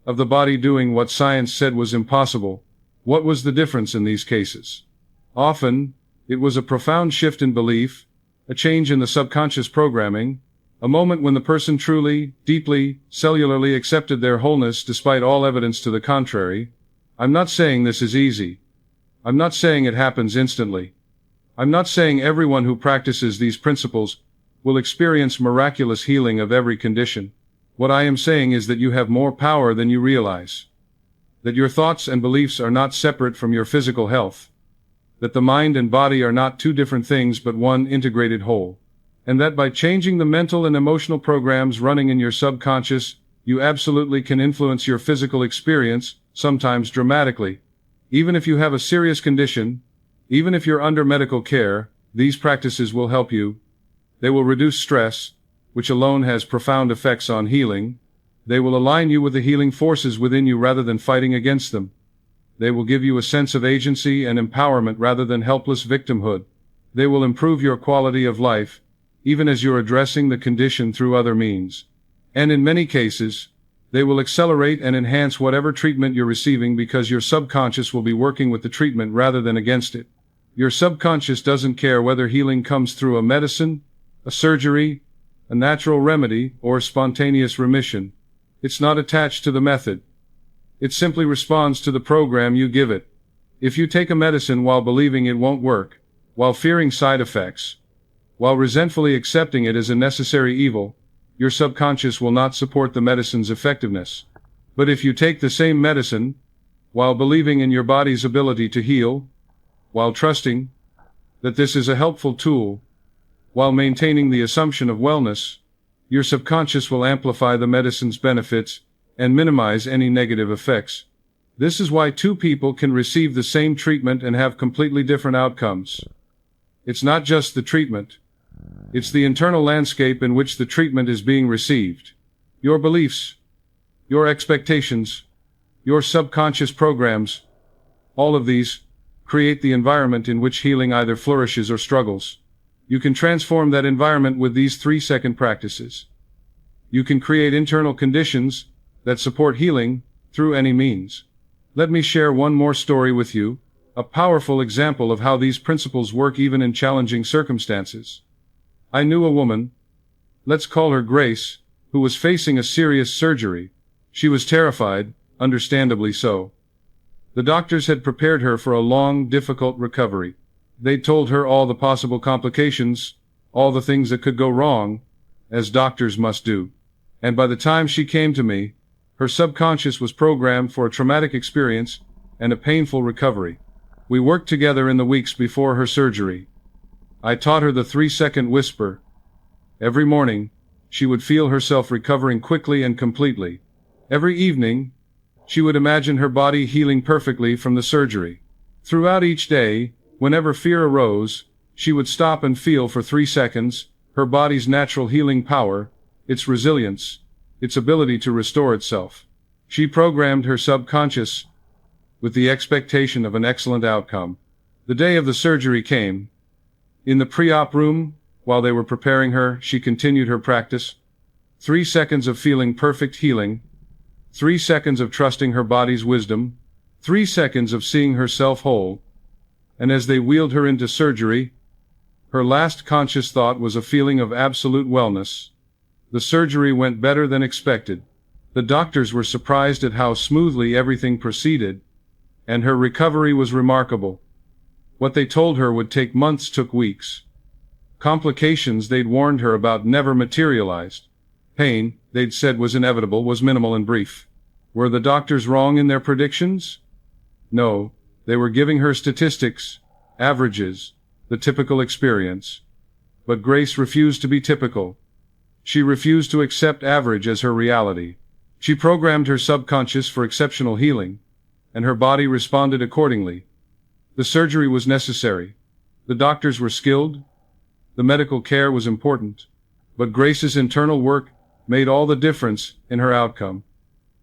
of the body doing what science said was impossible. What was the difference in these cases? Often, it was a profound shift in belief, a change in the subconscious programming, a moment when the person truly, deeply, cellularly accepted their wholeness despite all evidence to the contrary. I'm not saying this is easy. I'm not saying it happens instantly. I'm not saying everyone who practices these principles will experience miraculous healing of every condition. What I am saying is that you have more power than you realize. That your thoughts and beliefs are not separate from your physical health. That the mind and body are not two different things but one integrated whole. And that by changing the mental and emotional programs running in your subconscious, you absolutely can influence your physical experience, sometimes dramatically. Even if you have a serious condition, even if you're under medical care, these practices will help you. They will reduce stress, which alone has profound effects on healing. They will align you with the healing forces within you rather than fighting against them. They will give you a sense of agency and empowerment rather than helpless victimhood. They will improve your quality of life, even as you're addressing the condition through other means. And in many cases, they will accelerate and enhance whatever treatment you're receiving because your subconscious will be working with the treatment rather than against it. Your subconscious doesn't care whether healing comes through a medicine, a surgery, a natural remedy, or spontaneous remission. It's not attached to the method. It simply responds to the program you give it. If you take a medicine while believing it won't work, while fearing side effects, while resentfully accepting it as a necessary evil, your subconscious will not support the medicine's effectiveness. But if you take the same medicine, while believing in your body's ability to heal, while trusting that this is a helpful tool, while maintaining the assumption of wellness, your subconscious will amplify the medicine's benefits and minimize any negative effects. This is why two people can receive the same treatment and have completely different outcomes. It's not just the treatment. It's the internal landscape in which the treatment is being received. Your beliefs, your expectations, your subconscious programs, all of these create the environment in which healing either flourishes or struggles. You can transform that environment with these 3-second practices. You can create internal conditions that support healing through any means. Let me share one more story with you, a powerful example of how these principles work even in challenging circumstances. I knew a woman, let's call her Grace, who was facing a serious surgery. She was terrified, understandably so. The doctors had prepared her for a long, difficult recovery. They told her all the possible complications, all the things that could go wrong, as doctors must do. And by the time she came to me, her subconscious was programmed for a traumatic experience and a painful recovery. We worked together in the weeks before her surgery. I taught her the 3-second whisper. Every morning, she would feel herself recovering quickly and completely. Every evening, she would imagine her body healing perfectly from the surgery. Throughout each day, whenever fear arose, she would stop and feel for 3 seconds her body's natural healing power, its resilience, its ability to restore itself. She programmed her subconscious with the expectation of an excellent outcome. The day of the surgery came. In the pre-op room, while they were preparing her, she continued her practice. 3 seconds of feeling perfect healing. 3 seconds of trusting her body's wisdom. 3 seconds of seeing herself whole. And as they wheeled her into surgery, her last conscious thought was a feeling of absolute wellness. The surgery went better than expected. The doctors were surprised at how smoothly everything proceeded, and her recovery was remarkable. What they told her would take months took weeks. Complications they'd warned her about never materialized. Pain, they'd said was inevitable, was minimal and brief. Were the doctors wrong in their predictions? No, they were giving her statistics, averages, the typical experience. But Grace refused to be typical. She refused to accept average as her reality. She programmed her subconscious for exceptional healing, and her body responded accordingly. The surgery was necessary. The doctors were skilled. The medical care was important. But Grace's internal work made all the difference in her outcome.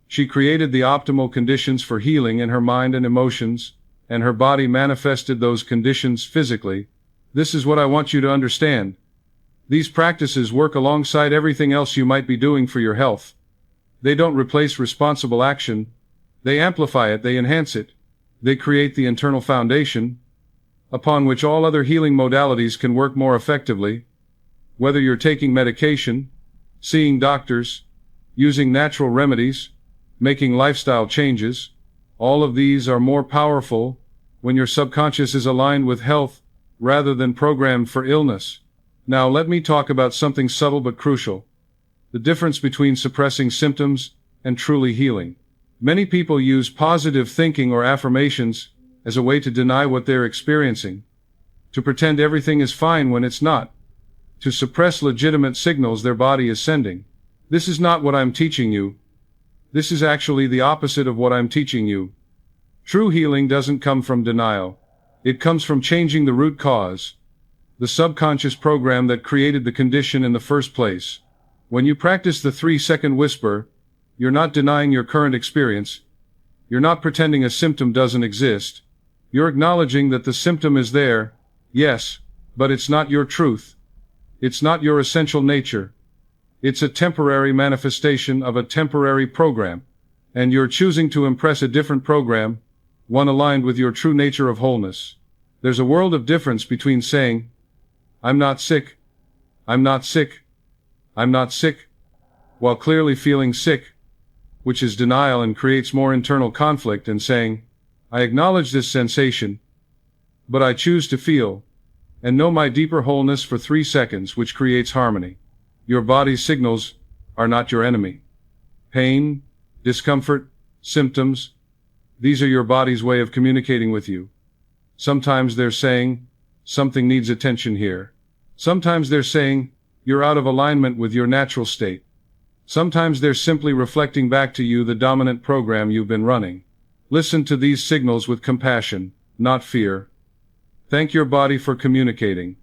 She created the optimal conditions for healing in her mind and emotions, and her body manifested those conditions physically. This is what I want you to understand. These practices work alongside everything else you might be doing for your health. They don't replace responsible action. They amplify it, they enhance it. They create the internal foundation upon which all other healing modalities can work more effectively. Whether you're taking medication, seeing doctors, using natural remedies, making lifestyle changes, all of these are more powerful when your subconscious is aligned with health rather than programmed for illness. Now let me talk about something subtle but crucial: the difference between suppressing symptoms and truly healing. Many people use positive thinking or affirmations as a way to deny what they're experiencing, to pretend everything is fine when it's not, to suppress legitimate signals their body is sending. This is not what I'm teaching you. This is actually the opposite of what I'm teaching you. True healing doesn't come from denial. It comes from changing the root cause, the subconscious program that created the condition in the first place. When you practice the 3-second whisper, you're not denying your current experience. You're not pretending a symptom doesn't exist. You're acknowledging that the symptom is there, yes, but it's not your truth. It's not your essential nature. It's a temporary manifestation of a temporary program, and you're choosing to impress a different program, one aligned with your true nature of wholeness. There's a world of difference between saying, "I'm not sick, I'm not sick, I'm not sick," while clearly feeling sick, which is denial and creates more internal conflict, and saying, "I acknowledge this sensation, but I choose to feel and know my deeper wholeness for 3 seconds," which creates harmony. Your body's signals are not your enemy. Pain, discomfort, symptoms, these are your body's way of communicating with you. Sometimes they're saying, "Something needs attention here." Sometimes they're saying, "You're out of alignment with your natural state." Sometimes they're simply reflecting back to you the dominant program you've been running. Listen to these signals with compassion, not fear. Thank your body for communicating.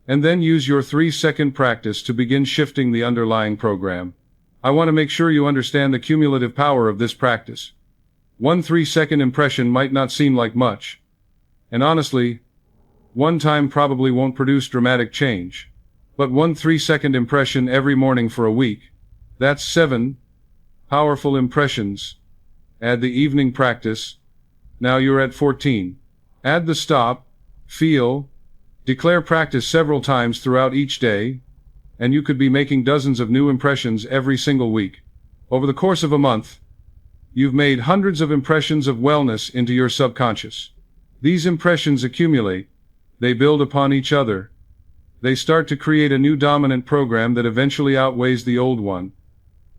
And then use your 3-second practice to begin shifting the underlying program. I want to make sure you understand the cumulative power of this practice. One 3-second impression might not seem like much. And honestly, one time probably won't produce dramatic change. But one 3-second impression every morning for a week, that's 7 powerful impressions. Add the evening practice. Now you're at 14. Add the stop, feel, declare practice several times throughout each day, and you could be making dozens of new impressions every single week. Over the course of a month, you've made hundreds of impressions of wellness into your subconscious. These impressions accumulate. They build upon each other. They start to create a new dominant program that eventually outweighs the old one.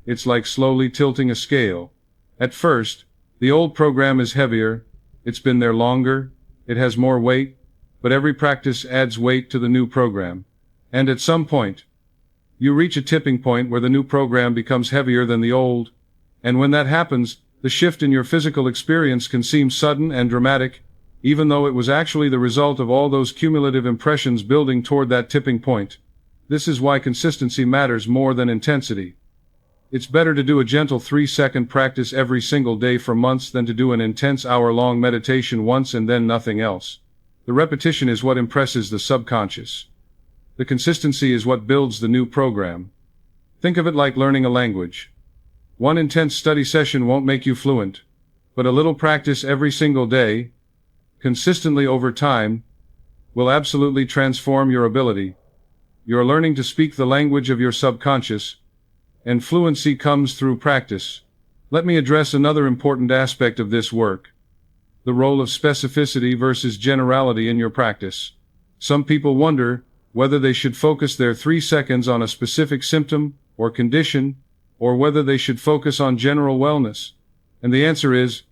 It's like slowly tilting a scale. At first, the old program is heavier, it's been there longer, it has more weight, but every practice adds weight to the new program. And at some point, you reach a tipping point where the new program becomes heavier than the old, and when that happens, the shift in your physical experience can seem sudden and dramatic, even though it was actually the result of all those cumulative impressions building toward that tipping point. This is why consistency matters more than intensity. It's better to do a gentle 3-second practice every single day for months than to do an intense hour-long meditation once and then nothing else. The repetition is what impresses the subconscious. The consistency is what builds the new program. Think of it like learning a language. One intense study session won't make you fluent, but a little practice every single day, consistently over time, will absolutely transform your ability. You're learning to speak the language of your subconscious, and fluency comes through practice. Let me address another important aspect of this work: the role of specificity versus generality in your practice. Some people wonder whether they should focus their 3 seconds on a specific symptom or condition, or whether they should focus on general wellness. And the answer is,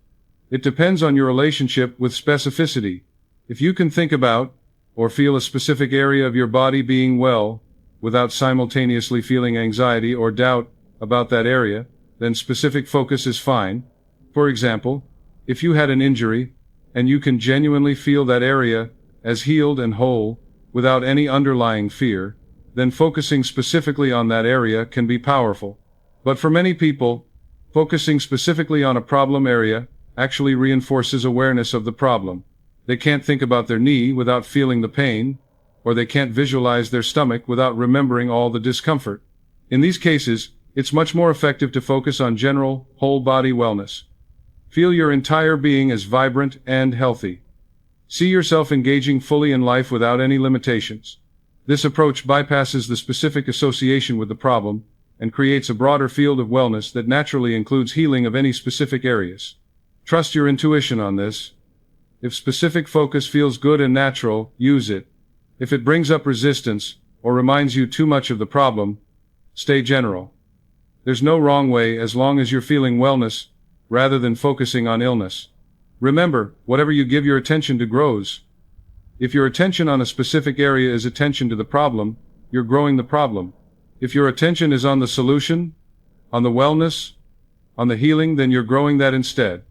it depends on your relationship with specificity. If you can think about or feel a specific area of your body being well, without simultaneously feeling anxiety or doubt about that area, then specific focus is fine. For example, if you had an injury, and you can genuinely feel that area as healed and whole, without any underlying fear, then focusing specifically on that area can be powerful. But for many people, focusing specifically on a problem area actually reinforces awareness of the problem. They can't think about their knee without feeling the pain, or they can't visualize their stomach without remembering all the discomfort. In these cases, it's much more effective to focus on general, whole-body wellness. Feel your entire being as vibrant and healthy. See yourself engaging fully in life without any limitations. This approach bypasses the specific association with the problem and creates a broader field of wellness that naturally includes healing of any specific areas. Trust your intuition on this. If specific focus feels good and natural, use it. If it brings up resistance or reminds you too much of the problem, stay general. There's no wrong way as long as you're feeling wellness rather than focusing on illness. Remember, whatever you give your attention to grows. If your attention on a specific area is attention to the problem, you're growing the problem. If your attention is on the solution, on the wellness, on the healing, then you're growing that instead.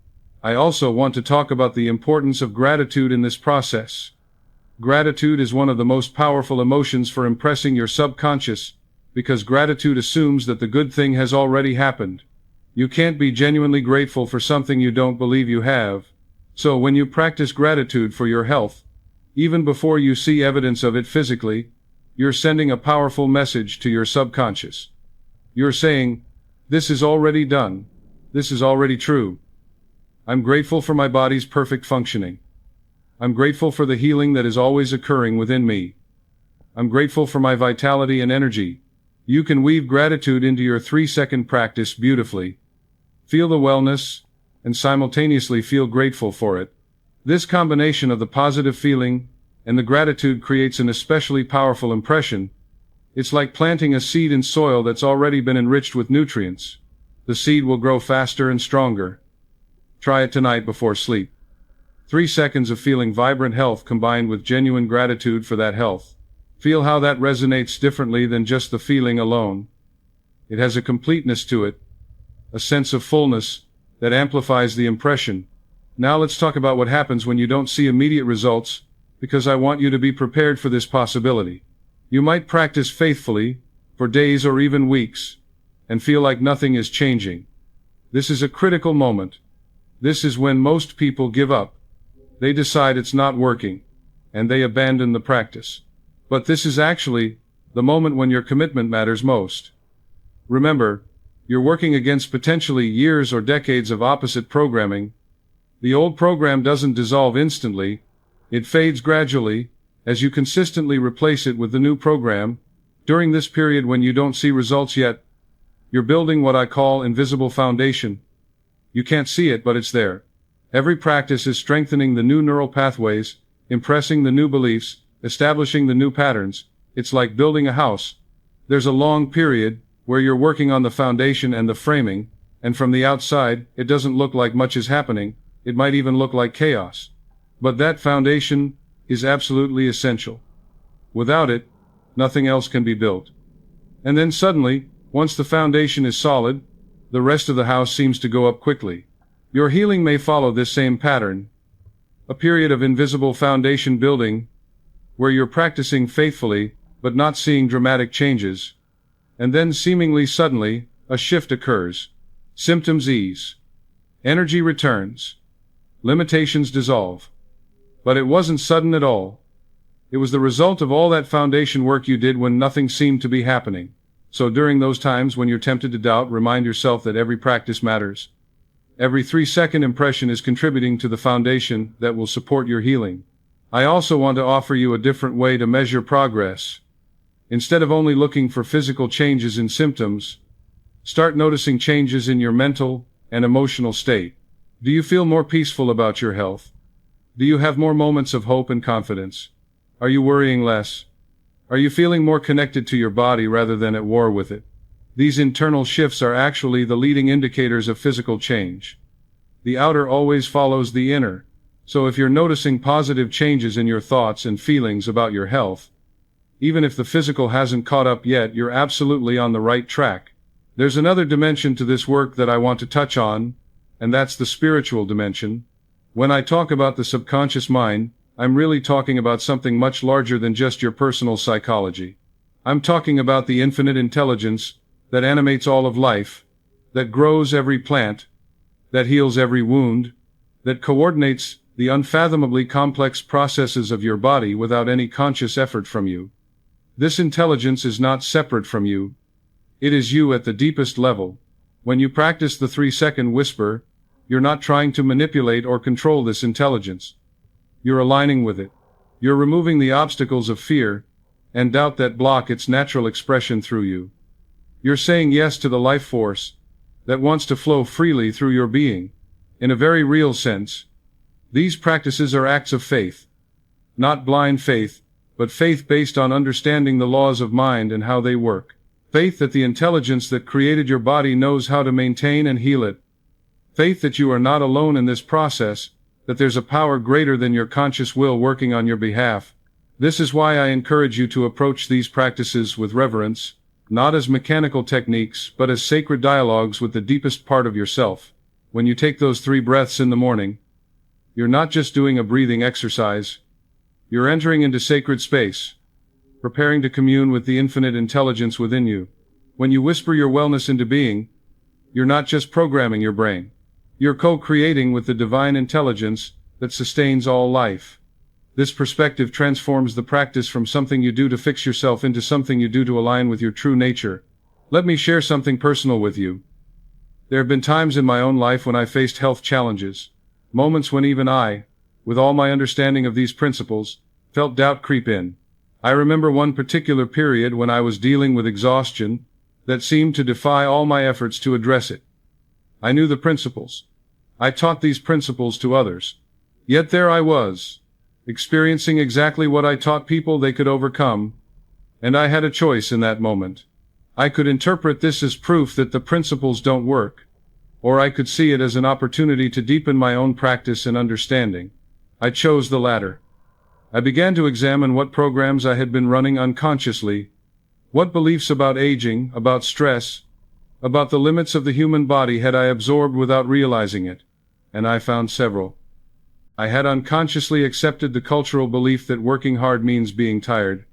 I also want to talk about the importance of gratitude in this process. Gratitude is one of the most powerful emotions for impressing your subconscious, because gratitude assumes that the good thing has already happened. You can't be genuinely grateful for something you don't believe you have. So when you practice gratitude for your health, even before you see evidence of it physically, you're sending a powerful message to your subconscious. You're saying, "This is already done. This is already true. I'm grateful for my body's perfect functioning. I'm grateful for the healing that is always occurring within me. I'm grateful for my vitality and energy." You can weave gratitude into your 3-second practice beautifully. Feel the wellness, and simultaneously feel grateful for it. This combination of the positive feeling and the gratitude creates an especially powerful impression. It's like planting a seed in soil that's already been enriched with nutrients. The seed will grow faster and stronger. Try it tonight before sleep. 3 seconds of feeling vibrant health combined with genuine gratitude for that health. Feel how that resonates differently than just the feeling alone. It has a completeness to it, a sense of fullness that amplifies the impression. Now let's talk about what happens when you don't see immediate results, because I want you to be prepared for this possibility. You might practice faithfully for days or even weeks and feel like nothing is changing. This is a critical moment. This is when most people give up. They decide it's not working, and they abandon the practice. But this is actually the moment when your commitment matters most. Remember, you're working against potentially years or decades of opposite programming. The old program doesn't dissolve instantly. It fades gradually, as you consistently replace it with the new program. During this period when you don't see results yet, you're building what I call invisible foundation. You can't see it, but it's there. Every practice is strengthening the new neural pathways, impressing the new beliefs, establishing the new patterns. It's like building a house. There's a long period where you're working on the foundation and the framing, and from the outside, it doesn't look like much is happening. It might even look like chaos. But that foundation is absolutely essential. Without it, nothing else can be built. And then suddenly, once the foundation is solid, the rest of the house seems to go up quickly. Your healing may follow this same pattern. A period of invisible foundation building, where you're practicing faithfully, but not seeing dramatic changes. And then seemingly suddenly, a shift occurs. Symptoms ease. Energy returns. Limitations dissolve. But it wasn't sudden at all. It was the result of all that foundation work you did when nothing seemed to be happening. So during those times when you're tempted to doubt, remind yourself that every practice matters. Every 3-second impression is contributing to the foundation that will support your healing. I also want to offer you a different way to measure progress. Instead of only looking for physical changes in symptoms, start noticing changes in your mental and emotional state. Do you feel more peaceful about your health? Do you have more moments of hope and confidence? Are you worrying less? Are you feeling more connected to your body rather than at war with it? These internal shifts are actually the leading indicators of physical change. The outer always follows the inner. So if you're noticing positive changes in your thoughts and feelings about your health, even if the physical hasn't caught up yet, you're absolutely on the right track. There's another dimension to this work that I want to touch on, and that's the spiritual dimension. When I talk about the subconscious mind, I'm really talking about something much larger than just your personal psychology. I'm talking about the infinite intelligence that animates all of life, that grows every plant, that heals every wound, that coordinates the unfathomably complex processes of your body without any conscious effort from you. This intelligence is not separate from you. It is you at the deepest level. When you practice the 3-second whisper, you're not trying to manipulate or control this intelligence. You're aligning with it. You're removing the obstacles of fear and doubt that block its natural expression through you. You're saying yes to the life force that wants to flow freely through your being. In a very real sense, these practices are acts of faith. Not blind faith, but faith based on understanding the laws of mind and how they work. Faith that the intelligence that created your body knows how to maintain and heal it. Faith that you are not alone in this process, that there's a power greater than your conscious will working on your behalf. This is why I encourage you to approach these practices with reverence, not as mechanical techniques, but as sacred dialogues with the deepest part of yourself. When you take those 3 breaths in the morning, you're not just doing a breathing exercise. You're entering into sacred space, preparing to commune with the infinite intelligence within you. When you whisper your wellness into being, you're not just programming your brain. You're co-creating with the divine intelligence that sustains all life. This perspective transforms the practice from something you do to fix yourself into something you do to align with your true nature. Let me share something personal with you. There have been times in my own life when I faced health challenges, moments when even I, with all my understanding of these principles, felt doubt creep in. I remember one particular period when I was dealing with exhaustion that seemed to defy all my efforts to address it. I knew the principles. I taught these principles to others. Yet there I was, experiencing exactly what I taught people they could overcome, and I had a choice in that moment. I could interpret this as proof that the principles don't work, or I could see it as an opportunity to deepen my own practice and understanding. I chose the latter. I began to examine what programs I had been running unconsciously, what beliefs about aging, about stress, about the limits of the human body had I absorbed without realizing it, and I found several. I had unconsciously accepted the cultural belief that working hard means being tired.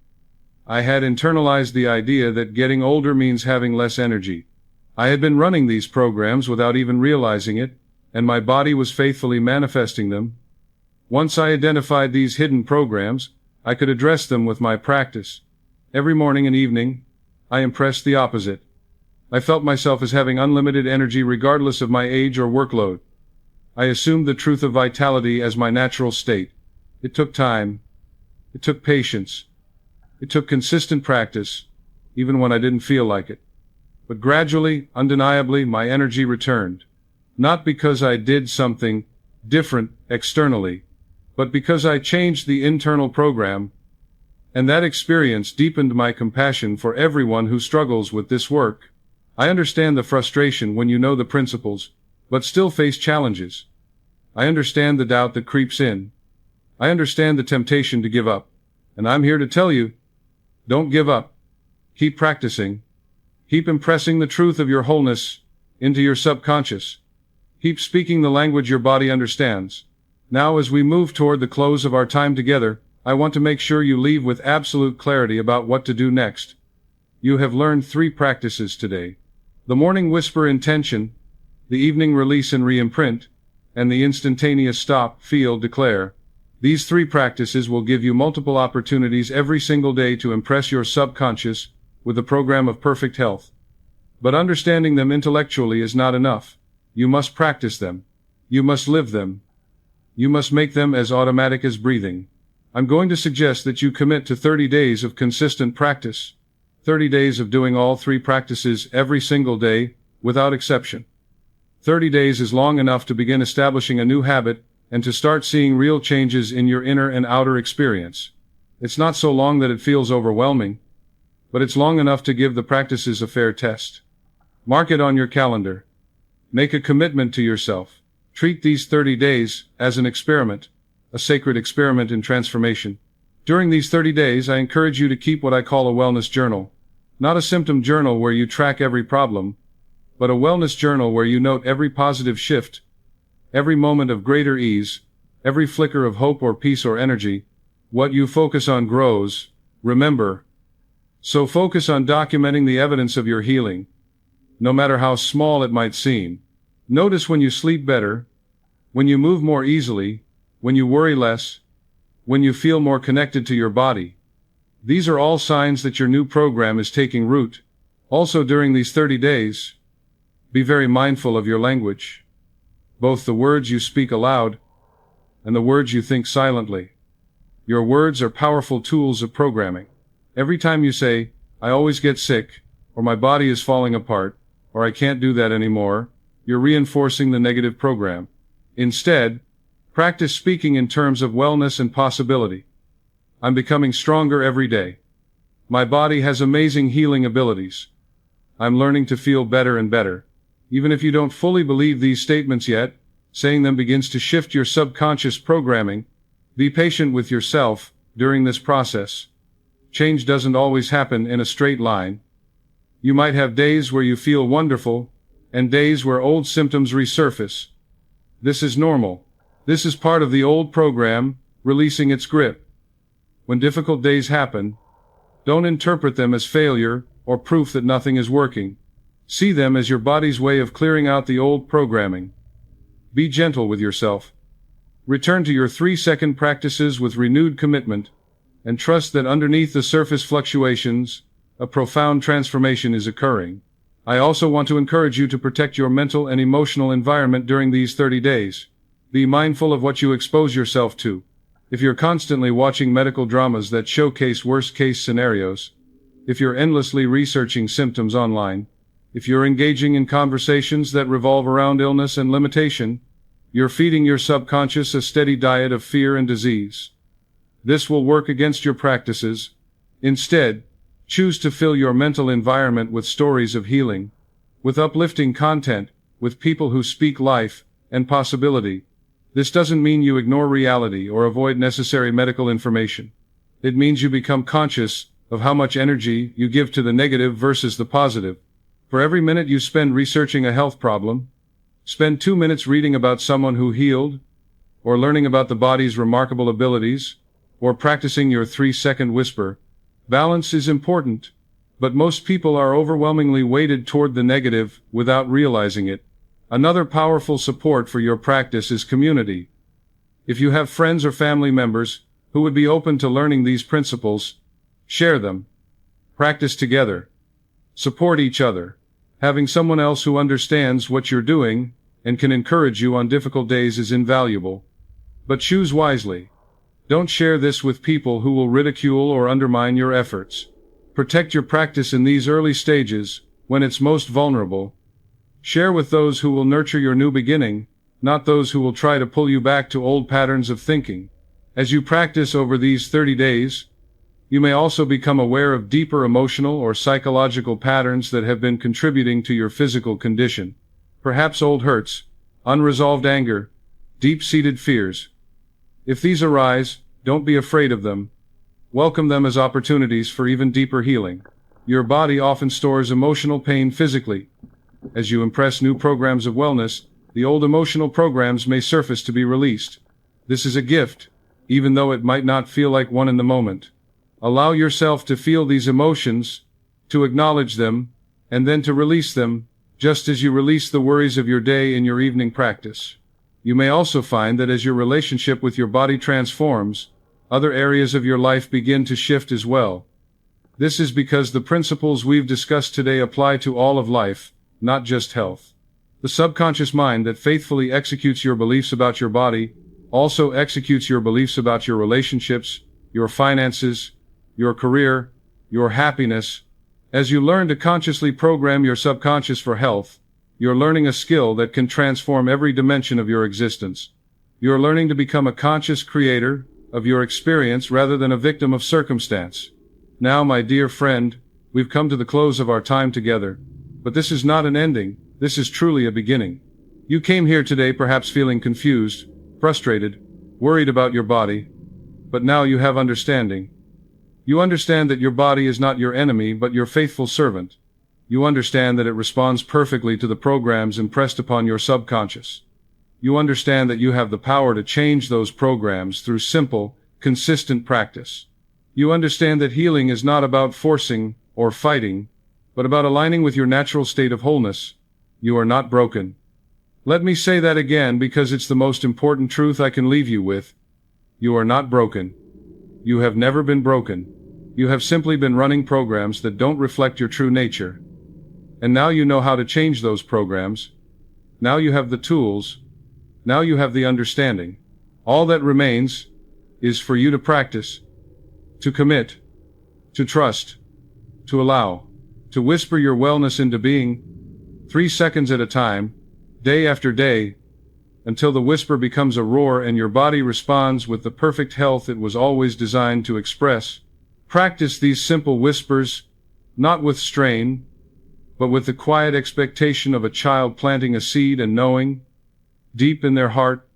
I had internalized the idea that getting older means having less energy. I had been running these programs without even realizing it, and my body was faithfully manifesting them. Once I identified these hidden programs, I could address them with my practice. Every morning and evening, I impressed the opposite. I felt myself as having unlimited energy regardless of my age or workload. I assumed the truth of vitality as my natural state. It took time. It took patience. It took consistent practice, even when I didn't feel like it. But gradually, undeniably, my energy returned. Not because I did something different externally, but because I changed the internal program, and that experience deepened my compassion for everyone who struggles with this work. I understand the frustration when you know the principles, but still face challenges. I understand the doubt that creeps in. I understand the temptation to give up. And I'm here to tell you, don't give up. Keep practicing. Keep impressing the truth of your wholeness into your subconscious. Keep speaking the language your body understands. Now, as we move toward the close of our time together, I want to make sure you leave with absolute clarity about what to do next. You have learned 3 practices today. The morning whisper intention, the evening release and re-imprint, and the instantaneous stop, feel, declare. These 3 practices will give you multiple opportunities every single day to impress your subconscious with the program of perfect health. But understanding them intellectually is not enough. You must practice them. You must live them. You must make them as automatic as breathing. I'm going to suggest that you commit to 30 days of consistent practice. 30 days of doing all 3 practices every single day, without exception. 30 days is long enough to begin establishing a new habit and to start seeing real changes in your inner and outer experience. It's not so long that it feels overwhelming, but it's long enough to give the practices a fair test. Mark it on your calendar. Make a commitment to yourself. Treat these 30 days as an experiment, a sacred experiment in transformation. During these 30 days, I encourage you to keep what I call a wellness journal. Not a symptom journal where you track every problem, but a wellness journal where you note every positive shift, every moment of greater ease, every flicker of hope or peace or energy. What you focus on grows, remember. So focus on documenting the evidence of your healing, no matter how small it might seem. Notice when you sleep better, when you move more easily, when you worry less, when you feel more connected to your body. These are all signs that your new program is taking root. Also, during these 30 days, be very mindful of your language, both the words you speak aloud and the words you think silently. Your words are powerful tools of programming. Every time you say, "I always get sick," or "my body is falling apart," or "I can't do that anymore," you're reinforcing the negative program. Instead, practice speaking in terms of wellness and possibility. I'm becoming stronger every day. My body has amazing healing abilities. I'm learning to feel better and better. Even if you don't fully believe these statements yet, saying them begins to shift your subconscious programming. Be patient with yourself during this process. Change doesn't always happen in a straight line. You might have days where you feel wonderful, and days where old symptoms resurface. This is normal. This is part of the old program, releasing its grip. When difficult days happen, don't interpret them as failure or proof that nothing is working. See them as your body's way of clearing out the old programming. Be gentle with yourself. Return to your 3-second practices with renewed commitment, and trust that underneath the surface fluctuations, a profound transformation is occurring. I also want to encourage you to protect your mental and emotional environment during these 30 days. Be mindful of what you expose yourself to. If you're constantly watching medical dramas that showcase worst-case scenarios, if you're endlessly researching symptoms online, if you're engaging in conversations that revolve around illness and limitation, you're feeding your subconscious a steady diet of fear and disease. This will work against your practices. Instead, choose to fill your mental environment with stories of healing, with uplifting content, with people who speak life and possibility. This doesn't mean you ignore reality or avoid necessary medical information. It means you become conscious of how much energy you give to the negative versus the positive. For every minute you spend researching a health problem, spend 2 minutes reading about someone who healed, or learning about the body's remarkable abilities, or practicing your 3-second whisper. Balance is important, but most people are overwhelmingly weighted toward the negative without realizing it. Another powerful support for your practice is community. If you have friends or family members who would be open to learning these principles, share them. Practice together. Support each other. Having someone else who understands what you're doing and can encourage you on difficult days is invaluable. But choose wisely. Don't share this with people who will ridicule or undermine your efforts. Protect your practice in these early stages, when it's most vulnerable. Share with those who will nurture your new beginning, not those who will try to pull you back to old patterns of thinking. As you practice over these 30 days, you may also become aware of deeper emotional or psychological patterns that have been contributing to your physical condition. Perhaps old hurts, unresolved anger, deep-seated fears. If these arise, don't be afraid of them. Welcome them as opportunities for even deeper healing. Your body often stores emotional pain physically. As you impress new programs of wellness, the old emotional programs may surface to be released. This is a gift, even though it might not feel like one in the moment. Allow yourself to feel these emotions, to acknowledge them, and then to release them, just as you release the worries of your day in your evening practice. You may also find that as your relationship with your body transforms, other areas of your life begin to shift as well. This is because the principles we've discussed today apply to all of life, not just health. The subconscious mind that faithfully executes your beliefs about your body also executes your beliefs about your relationships, your finances, your career, your happiness. As you learn to consciously program your subconscious for health, you're learning a skill that can transform every dimension of your existence. You're learning to become a conscious creator of your experience rather than a victim of circumstance. Now, my dear friend, we've come to the close of our time together. But this is not an ending, this is truly a beginning. You came here today perhaps feeling confused, frustrated, worried about your body. But now you have understanding. You understand that your body is not your enemy but your faithful servant. You understand that it responds perfectly to the programs impressed upon your subconscious. You understand that you have the power to change those programs through simple, consistent practice. You understand that healing is not about forcing or fighting, but about aligning with your natural state of wholeness. You are not broken. Let me say that again because it's the most important truth I can leave you with. You are not broken. You have never been broken. You have simply been running programs that don't reflect your true nature. And now you know how to change those programs. Now you have the tools. Now you have the understanding. All that remains is for you to practice, to commit, to trust, to allow, to whisper your wellness into being, 3 seconds at a time, day after day, until the whisper becomes a roar and your body responds with the perfect health it was always designed to express. Practice these simple whispers, not with strain, but with the quiet expectation of a child planting a seed and knowing, deep in their heart,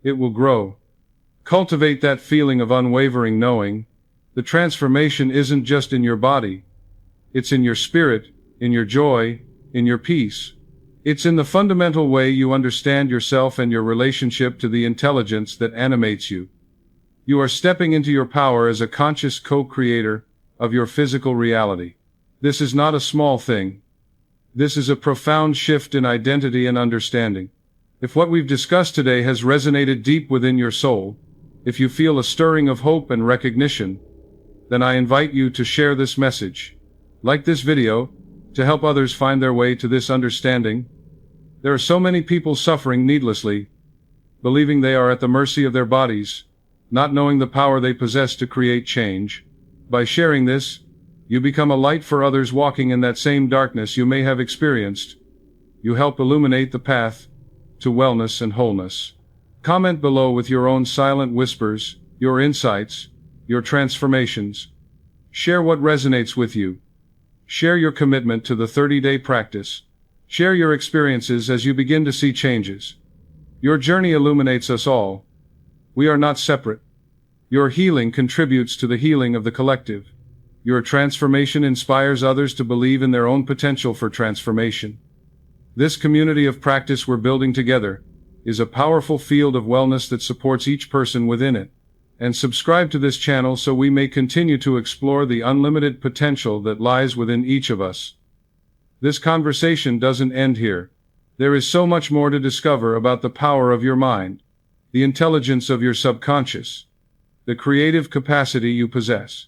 it will grow. Cultivate that feeling of unwavering knowing. The transformation isn't just in your body. It's in your spirit, in your joy, in your peace. It's in the fundamental way you understand yourself and your relationship to the intelligence that animates you. You are stepping into your power as a conscious co-creator of your physical reality. This is not a small thing. This is a profound shift in identity and understanding. If what we've discussed today has resonated deep within your soul, if you feel a stirring of hope and recognition, then I invite you to share this message. Like this video, to help others find their way to this understanding. There are so many people suffering needlessly, believing they are at the mercy of their bodies, not knowing the power they possess to create change. By sharing this, you become a light for others walking in that same darkness you may have experienced. You help illuminate the path to wellness and wholeness. Comment below with your own silent whispers, your insights, your transformations. Share what resonates with you. Share your commitment to the 30-day practice. Share your experiences as you begin to see changes. Your journey illuminates us all. We are not separate. Your healing contributes to the healing of the collective. Your transformation inspires others to believe in their own potential for transformation. This community of practice we're building together is a powerful field of wellness that supports each person within it. And subscribe to this channel so we may continue to explore the unlimited potential that lies within each of us. This conversation doesn't end here. There is so much more to discover about the power of your mind, the intelligence of your subconscious, the creative capacity you possess.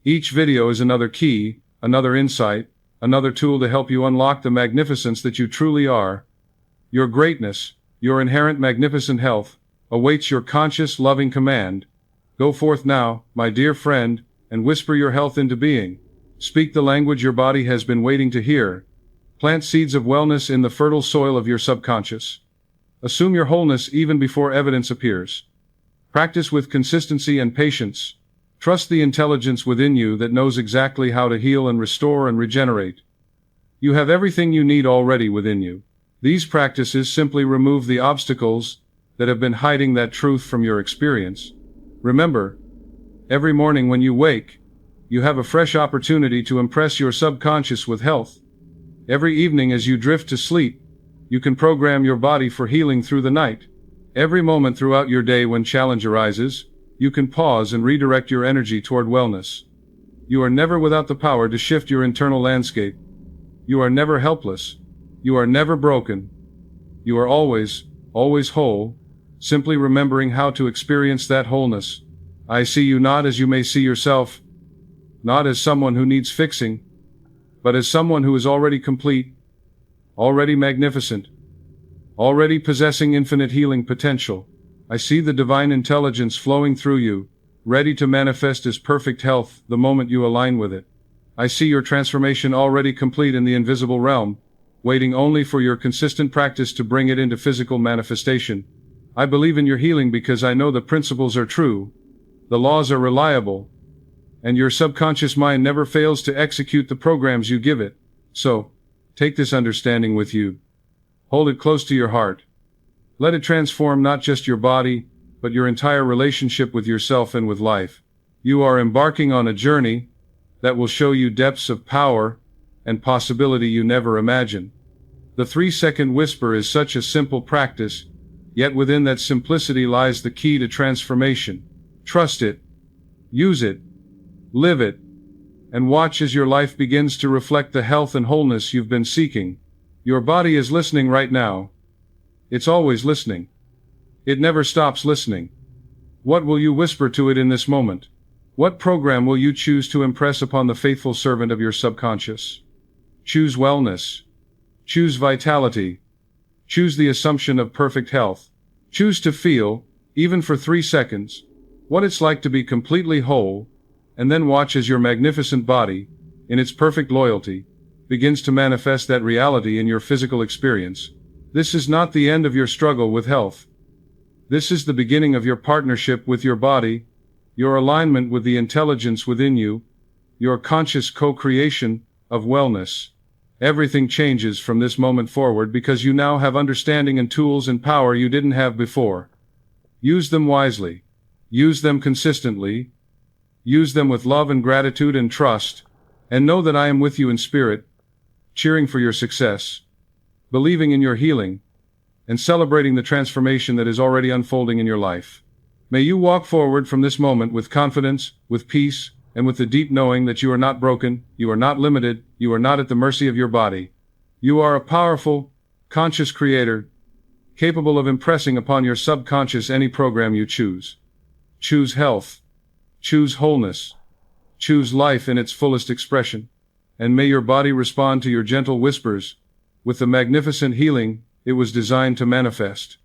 Each video is another key, another insight, another tool to help you unlock the magnificence that you truly are. Your greatness, your inherent magnificent health, awaits your conscious, loving command. Go forth now, my dear friend, and whisper your health into being. Speak the language your body has been waiting to hear. Plant seeds of wellness in the fertile soil of your subconscious. Assume your wholeness even before evidence appears. Practice with consistency and patience. Trust the intelligence within you that knows exactly how to heal and restore and regenerate. You have everything you need already within you. These practices simply remove the obstacles that have been hiding that truth from your experience. Remember, every morning when you wake, you have a fresh opportunity to impress your subconscious with health. Every evening as you drift to sleep, you can program your body for healing through the night. Every moment throughout your day when challenge arises, you can pause and redirect your energy toward wellness. You are never without the power to shift your internal landscape. You are never helpless. You are never broken. You are always whole, simply remembering how to experience that wholeness. I see you not as you may see yourself, not as someone who needs fixing, but as someone who is already complete, already magnificent, already possessing infinite healing potential. I see the divine intelligence flowing through you, ready to manifest as perfect health the moment you align with it. I see your transformation already complete in the invisible realm, waiting only for your consistent practice to bring it into physical manifestation. I believe in your healing because I know the principles are true, the laws are reliable, and your subconscious mind never fails to execute the programs you give it. So, take this understanding with you. Hold it close to your heart. Let it transform not just your body, but your entire relationship with yourself and with life. You are embarking on a journey that will show you depths of power and possibility you never imagined. The 3-second whisper is such a simple practice, yet within that simplicity lies the key to transformation. Trust it, use it, live it, and watch as your life begins to reflect the health and wholeness you've been seeking. Your body is listening right now. It's always listening. It never stops listening. What will you whisper to it in this moment? What program will you choose to impress upon the faithful servant of your subconscious? Choose wellness. Choose vitality. Choose the assumption of perfect health. Choose to feel, even for 3 seconds, what it's like to be completely whole, and then watch as your magnificent body, in its perfect loyalty, begins to manifest that reality in your physical experience. This is not the end of your struggle with health. This is the beginning of your partnership with your body, your alignment with the intelligence within you, your conscious co-creation of wellness. Everything changes from this moment forward because you now have understanding and tools and power you didn't have before. Use them wisely. Use them consistently. Use them with love and gratitude and trust, and know that I am with you in spirit, cheering for your success, believing in your healing, and celebrating the transformation that is already unfolding in your life. May you walk forward from this moment with confidence, with peace, and with the deep knowing that you are not broken, you are not limited, you are not at the mercy of your body. You are a powerful, conscious creator, capable of impressing upon your subconscious any program you choose. Choose health. Choose wholeness. Choose life in its fullest expression. And may your body respond to your gentle whispers, with the magnificent healing it was designed to manifest.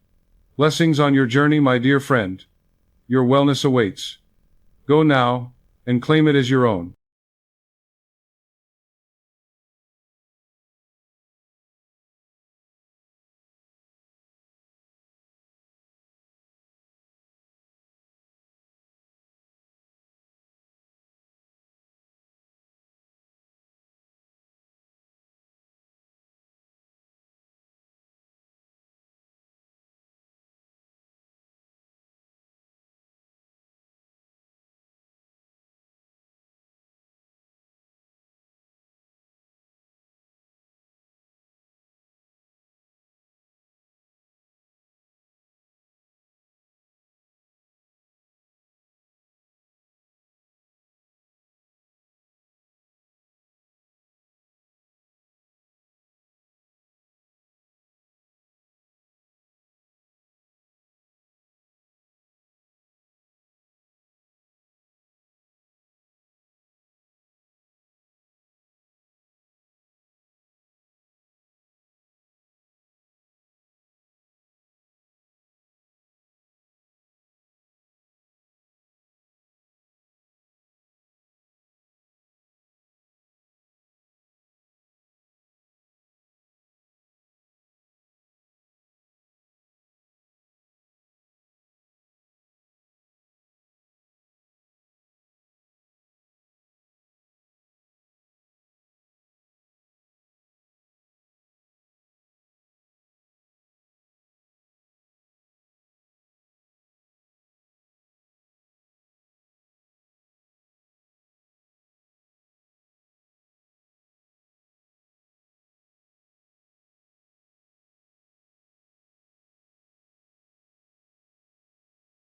Blessings on your journey, my dear friend. Your wellness awaits. Go now, and claim it as your own.